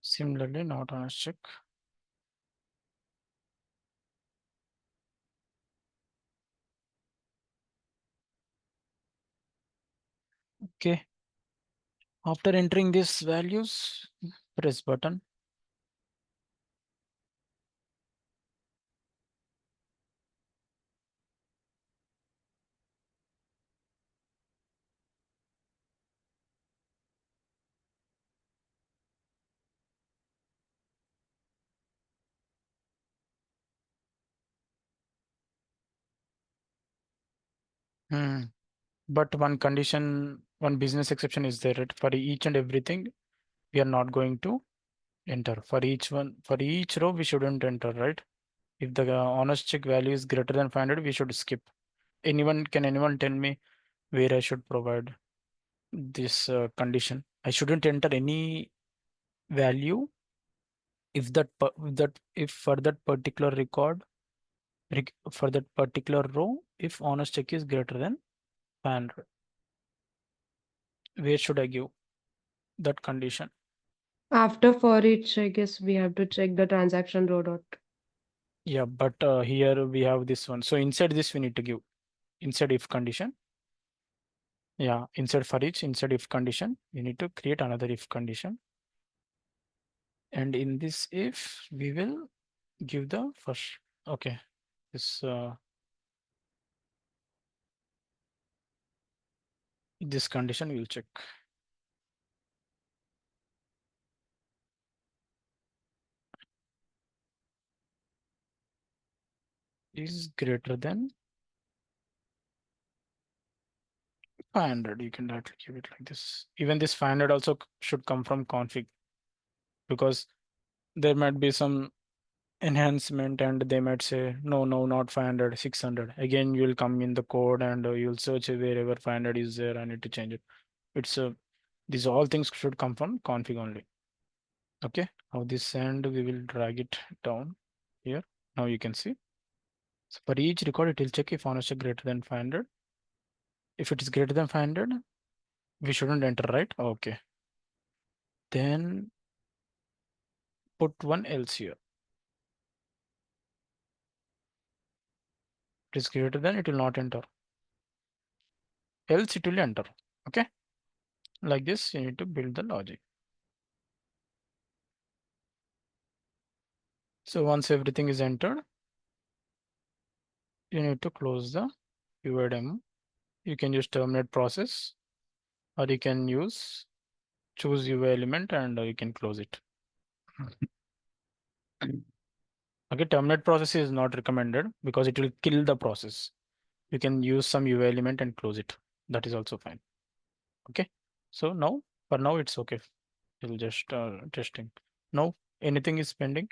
Similarly, not honest check. Okay. After entering these values, press button. But one condition, one business exception is there, right? For each and everything, we are not going to enter. For each row, we shouldn't enter, right? If the honest check value is greater than 500, we should skip. Can anyone tell me where I should provide this condition? I shouldn't enter any value if if for that particular record, for that particular row, if honest check is greater than 500. Where should I give that condition? After for each, I guess we have to check the transaction row dot. Yeah, but here we have this one. So inside this, we need to give inside if condition. Yeah, inside for each, inside if condition, we need to create another if condition. And in this if, we will give the first. Okay, this condition we'll check. Is greater than 500. You can directly give it like this. Even this 500 also should come from config, because there might be some enhancement and they might say no, not 500, 600. Again, you'll come in the code and you'll search wherever 500 is there. I need to change it. It's these all things should come from config only. Okay, now this end we will drag it down here. Now you can see, so for each record it will check if honest check greater than 500. If it is greater than 500, we shouldn't enter, right? Okay, then put one else here. It is greater than, it will not enter, else it will enter. Okay, like this you need to build the logic. So once everything is entered, you need to close the UI demo. You can use terminate process, or you can choose UI element and you can close it. Okay, terminate process is not recommended because it will kill the process. You can use some UI element and close it. That is also fine. Okay, so now for now it's okay. We'll just testing. Now anything is pending,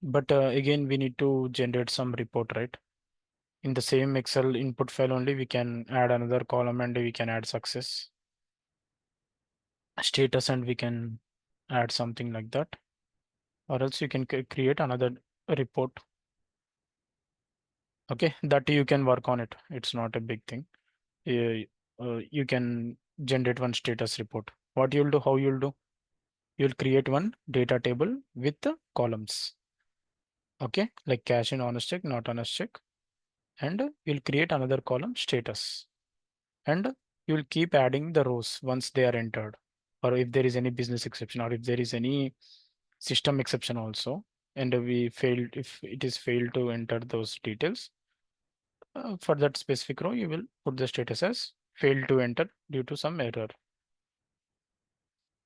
but again we need to generate some report, right? In the same Excel input file only, we can add another column and we can add success, status, and we can add something like that. Or else you can create another report. Okay, that you can work on it. It's not a big thing. You can generate one status report. What you'll do, how you'll do, you'll create one data table with the columns. Okay, like cash in honest check, not honest check. and you'll create another column status, and you'll keep adding the rows once they are entered, or if there is any business exception, or if there is any system exception also, and if it is failed to enter those details, for that specific row, you will put the status as failed to enter due to some error.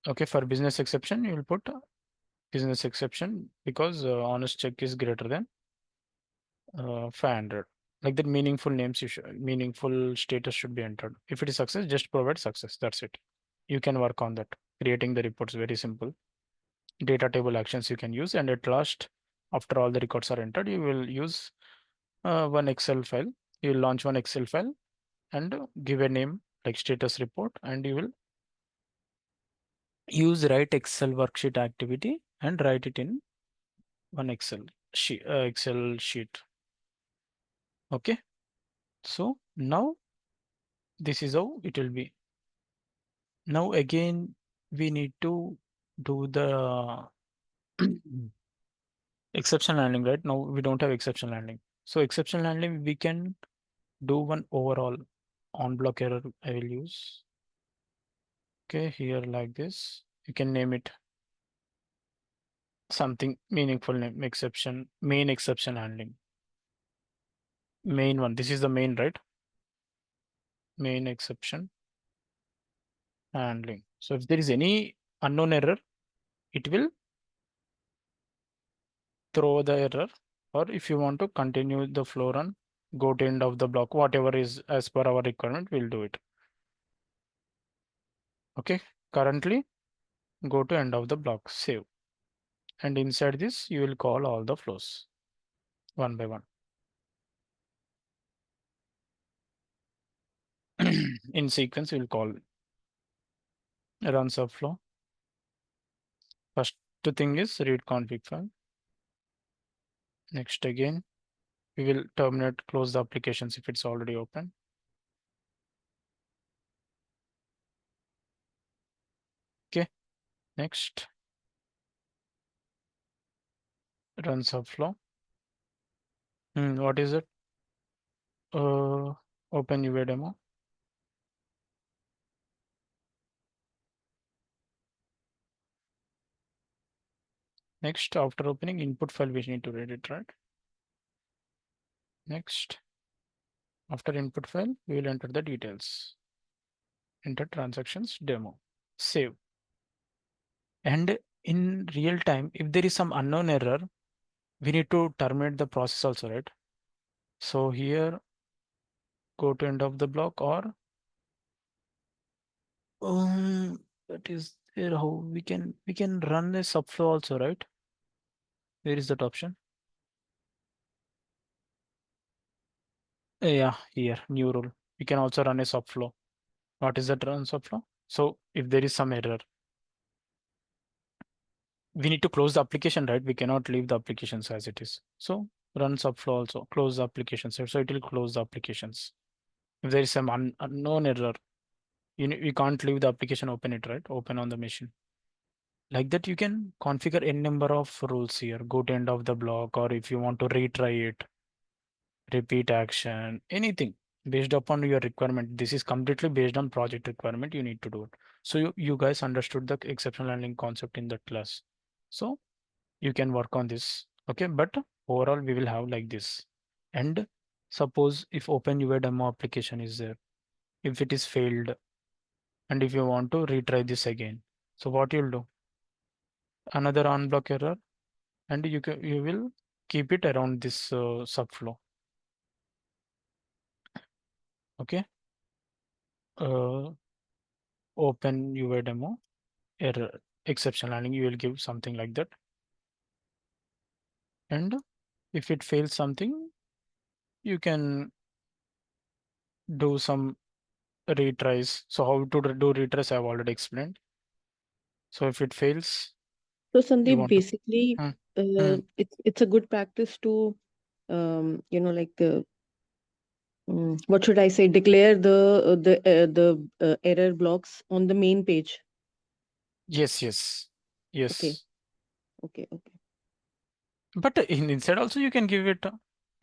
Okay, for business exception, you will put business exception because honest check is greater than 500. Like that, meaningful status should be entered. If it is success, just provide success. That's it. You can work on that. Creating the reports, very simple. Data table actions you can use, and at last, after all the records are entered, you will use one Excel file. You will launch one Excel file and give a name like status report, and you will use write Excel worksheet activity and write it in one Excel sheet. Okay, so now this is how it will be. Now again, we need to do the exception handling, right? Now we don't have exception handling. So exception handling, we can do one overall on block error I will use. Okay, here like this, you can name it something meaningful name, main exception handling. Main one, this is the main, right? Main exception handling. So if there is any unknown error, it will throw the error, or if you want to continue the flow run, go to end of the block, whatever is as per our requirement, we'll do it. Okay, currently go to end of the block, save. And inside this, you will call all the flows one by one. In sequence, you will call run subflow. First thing is read config file. Next again, we will terminate, close the applications if it's already open. Okay, next run subflow. What is it? Open UA demo. Next, after opening input file, we need to read it, right? Next, after input file, we will enter the details. Enter transactions demo, save. And in real time, if there is some unknown error, we need to terminate the process also, right? So here, go to end of the block, or that is there how we can run a subflow also, right? Where is that option? Yeah, here, new rule. We can also run a subflow. What is that run subflow? So if there is some error, we need to close the application, right? We cannot leave the applications as it is. So run subflow also, close the applications. So it will close the applications. If there is some unknown error, you can't leave the application open it, right? Open on the machine. Like that, you can configure n number of rules here. Go to end of the block, or if you want to retry it, repeat action, anything based upon your requirement. This is completely based on project requirement. You need to do it. So you guys understood the exceptional handling concept in that class. So you can work on this. Okay, but overall we will have like this. And suppose if open your demo application is there, if it is failed, and if you want to retry this again, so what you'll do? Another on block error, and you will keep it around this subflow. Okay. Open your demo error exception handling, you will give something like that. And if it fails something, you can do some retries. So how to do retries, I've already explained. So if it fails, So you Sandeep, want to. basically, Hmm, hmm. it's a good practice to, like what should I say? Declare the error blocks on the main page. Yes, yes, Okay, yes. okay, okay. But inside also you can give it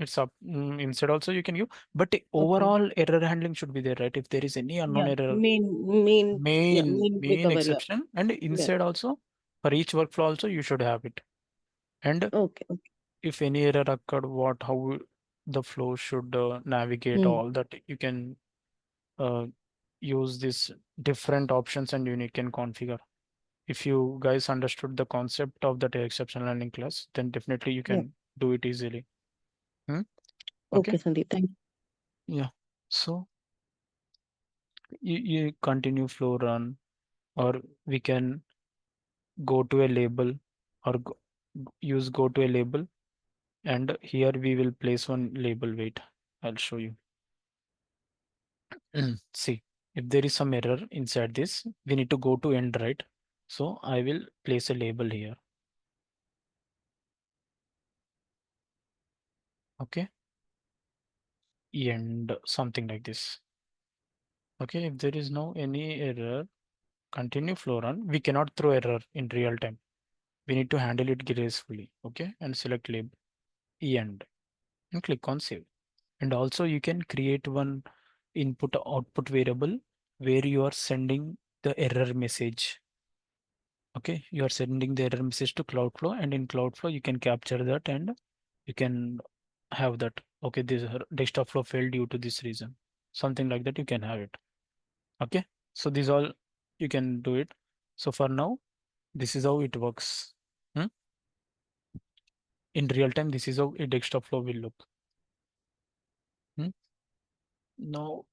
It's up inside also you can give, but Okay. overall error handling should be there, right? If there is any unknown Yeah. error, Main main recover. Yeah. exception, and Yeah. inside also for each workflow also you should have it. And Okay. Okay. if any error occurred, how the flow should navigate, Hmm. all that you can uh, use these different options and you can configure. If you guys understood the concept of that exception handling class, then definitely you Yeah. can do it easily. Hmm? Okay. Okay, Sandeep. Thank you. Yeah. So you continue flow run, or we can go to a label, or use go to a label, and here we will place one label. Wait, I'll show you. See, if there is some error inside this, we need to go to end, right? So I will place a label here. Okay, end something like this. Okay, if there is no any error, continue flow run. We cannot throw error in real time. We need to handle it gracefully. Okay, and select label end and click on save. And also you can create one input output variable where you are sending the error message. Okay, you are sending the error message to Cloudflow, and in Cloudflow you can capture that and you can have that. Okay, this desktop flow failed due to this reason. Something like that you can have it. Okay, so these all you can do it. So for now, this is how it works. Hmm? In real time, this is how a desktop flow will look. Hmm? Now,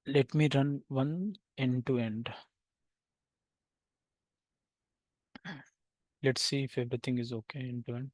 let me run one end to end. Let's see if everything is okay end to end.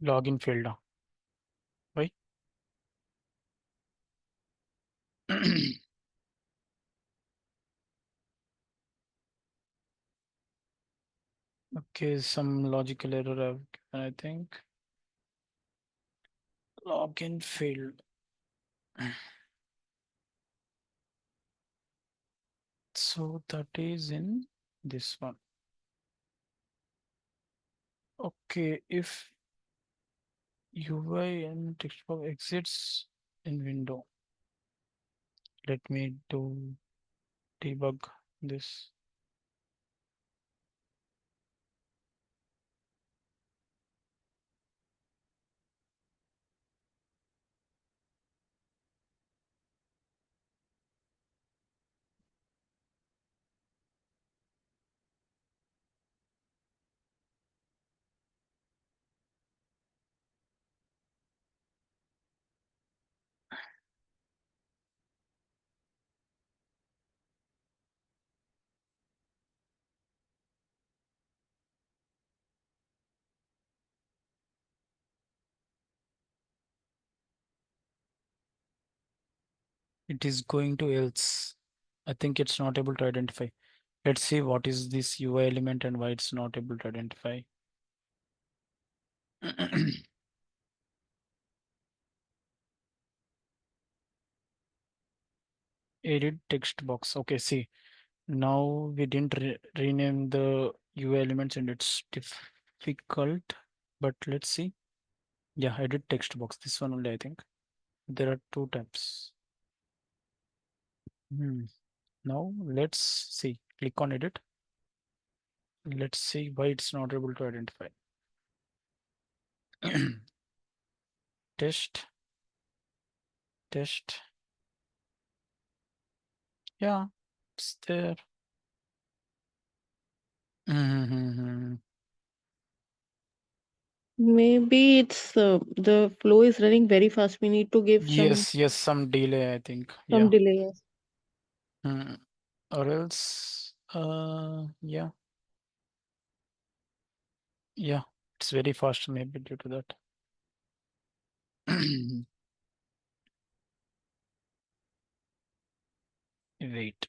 Login failed. Why? Okay, some logical error I've given, I think. Login failed. So that is in this one. Okay, if UI and text box exits in window, let me do debug this. It is going to else. I think it's not able to identify. Let's see what is this UI element and why it's not able to identify. Edit text box. Okay, see, now we didn't rename the UI elements and it's difficult, but let's see. Yeah, edit text box. This one only, I think. There are two tabs. Now let's see. Click on edit. Let's see why it's not able to identify. Test, test. Yeah, it's there. Mhm. Maybe it's the flow is running very fast. We need to give Yes, some delay, I think. some Yeah. delay. Mm. Or else Yeah, yeah, it's very fast, maybe due to that. Wait.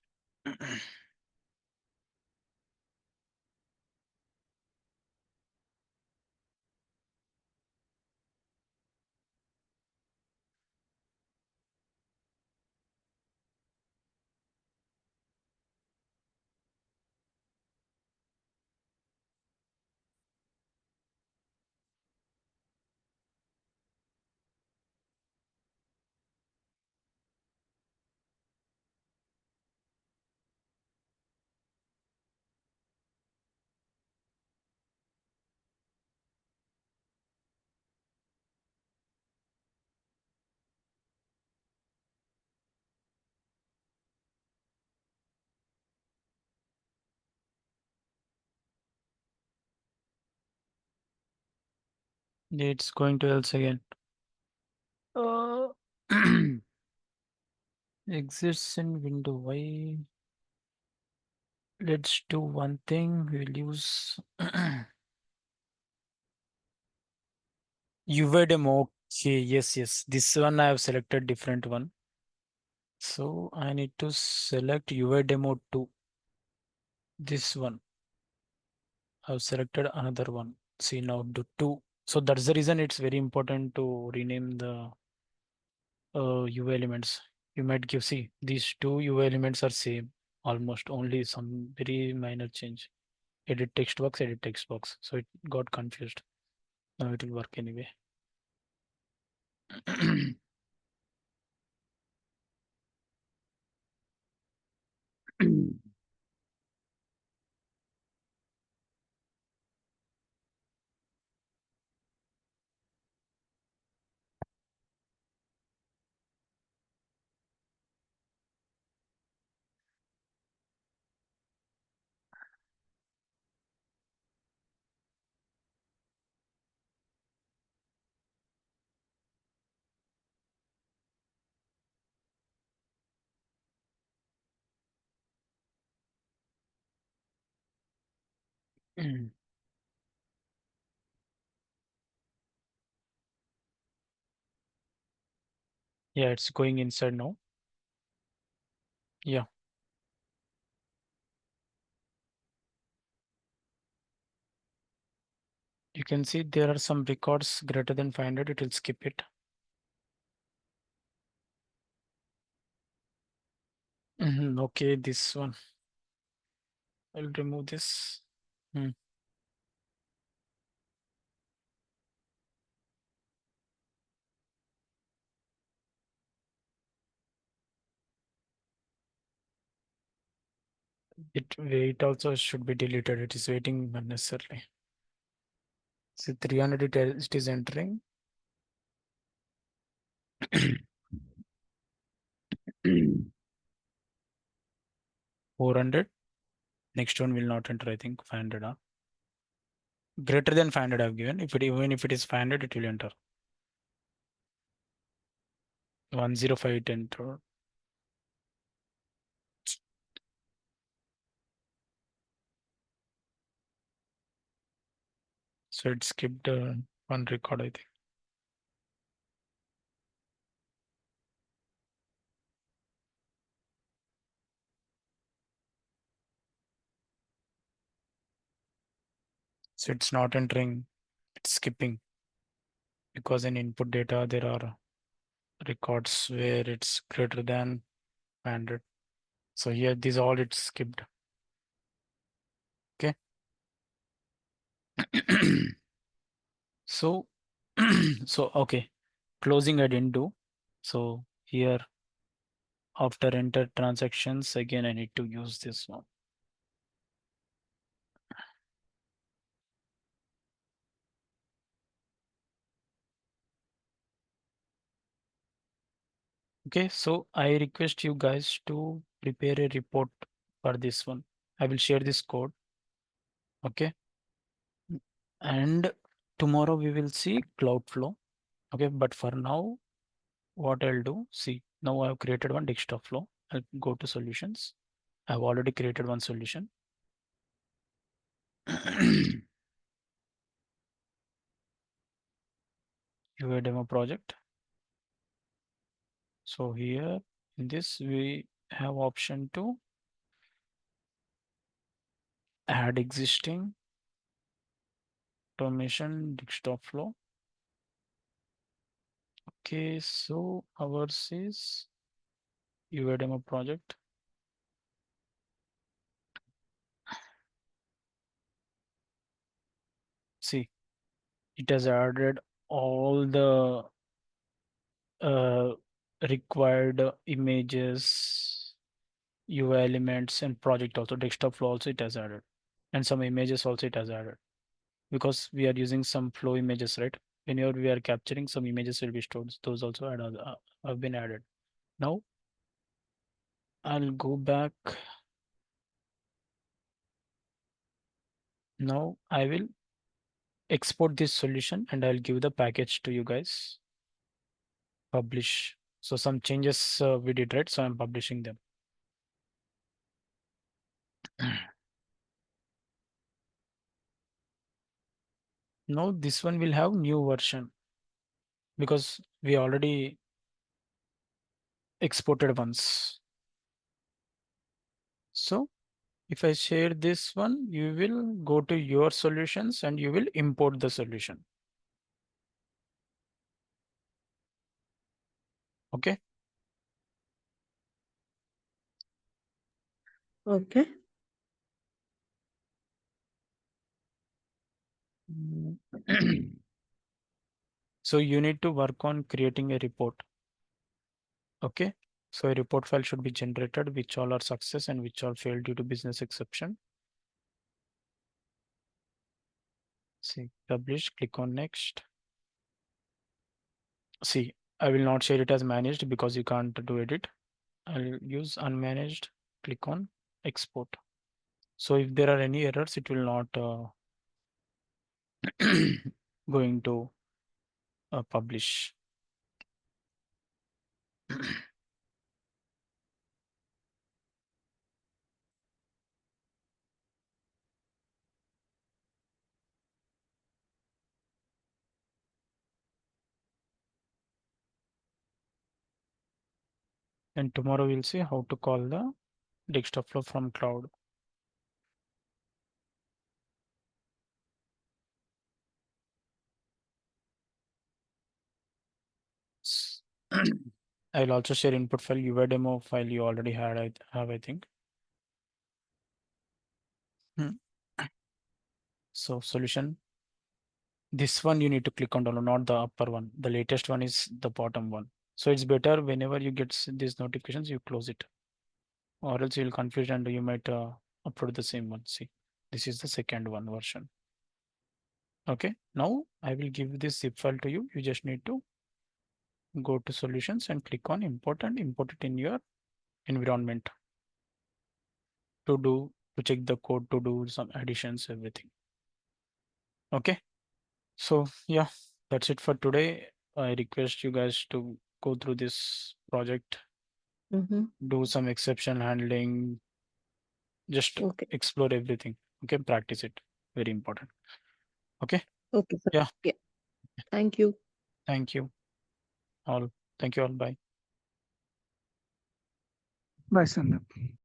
It's going to else again. Uh, exists in window. Why? Let's do one thing. We'll use UV demo. Okay, yes, yes. This one I have selected different one. So I need to select UV demo 2. This one. I've selected another one. See now do 2. So that's the reason it's very important to rename the UV elements. You might give, see, these two UV elements are same, almost only some very minor change. Edit text box, edit text box. So it got confused. Now it will work anyway. Yeah, it's going inside now. Yeah. You can see there are some records greater than 500. It will skip it. Okay, this one. I'll remove this. Hmm. It also should be deleted. It is waiting unnecessarily. See 300 it is entering. 400. Next one will not enter, I think 500. Greater than 500 I've given. Even if it is 500, it will enter. 105 it enter. So it skipped one record, I think. So it's not entering, it's skipping. Because in input data, there are records where it's greater than 500. So here, this all it's skipped. Okay. So, so okay, closing I didn't do. So here, after enter transactions, again, I need to use this one. Okay, so I request you guys to prepare a report for this one. I will share this code. Okay. And tomorrow we will see Cloudflow. Okay, but for now, what I'll do, see, now I've created one desktop flow. I'll go to solutions. I've already created one solution. UA demo project. So here in this we have option to add existing automation desktop flow. Okay, so ours is UA demo project. See, it has added all the required images, UI elements, and project also. Desktop flow also it has added, and some images also it has added, because we are using some flow images, right? Whenever we are capturing, some images will be stored. Those also have been added. Now I'll go back. Now I will export this solution and I'll give the package to you guys. Publish. So some changes we did, right? So I'm publishing them. Now this one will have new version because we already exported once. So if I share this one, you will go to your solutions and you will import the solution. Okay. Okay. So you need to work on creating a report. Okay. So a report file should be generated, which all are success and which all failed due to business exception. See, publish, click on next. See, I will not share it as managed because you can't do edit. I'll use unmanaged, click on export. So if there are any errors, it will not going to publish. And tomorrow we'll see how to call the desktop flow from cloud. I'll also share input file, UI demo file you already had, I think. So solution. This one you need to click on download, not the upper one. The latest one is the bottom one. So it's better whenever you get these notifications, you close it, or else you'll confuse and you might upload the same one. See, this is the second one version. Okay, now I will give this zip file to you. You just need to go to solutions and click on import and import it in your environment to check the code, to do some additions, everything. Okay, so yeah, that's it for today. I request you guys to go through this project, Mm-hmm. do some exception handling, just Okay. explore everything. Okay, practice it. Very important. Okay, Okay, sir. yeah, Yeah. Thank you. thank you all. Thank you all. Bye. Bye, Sandeep.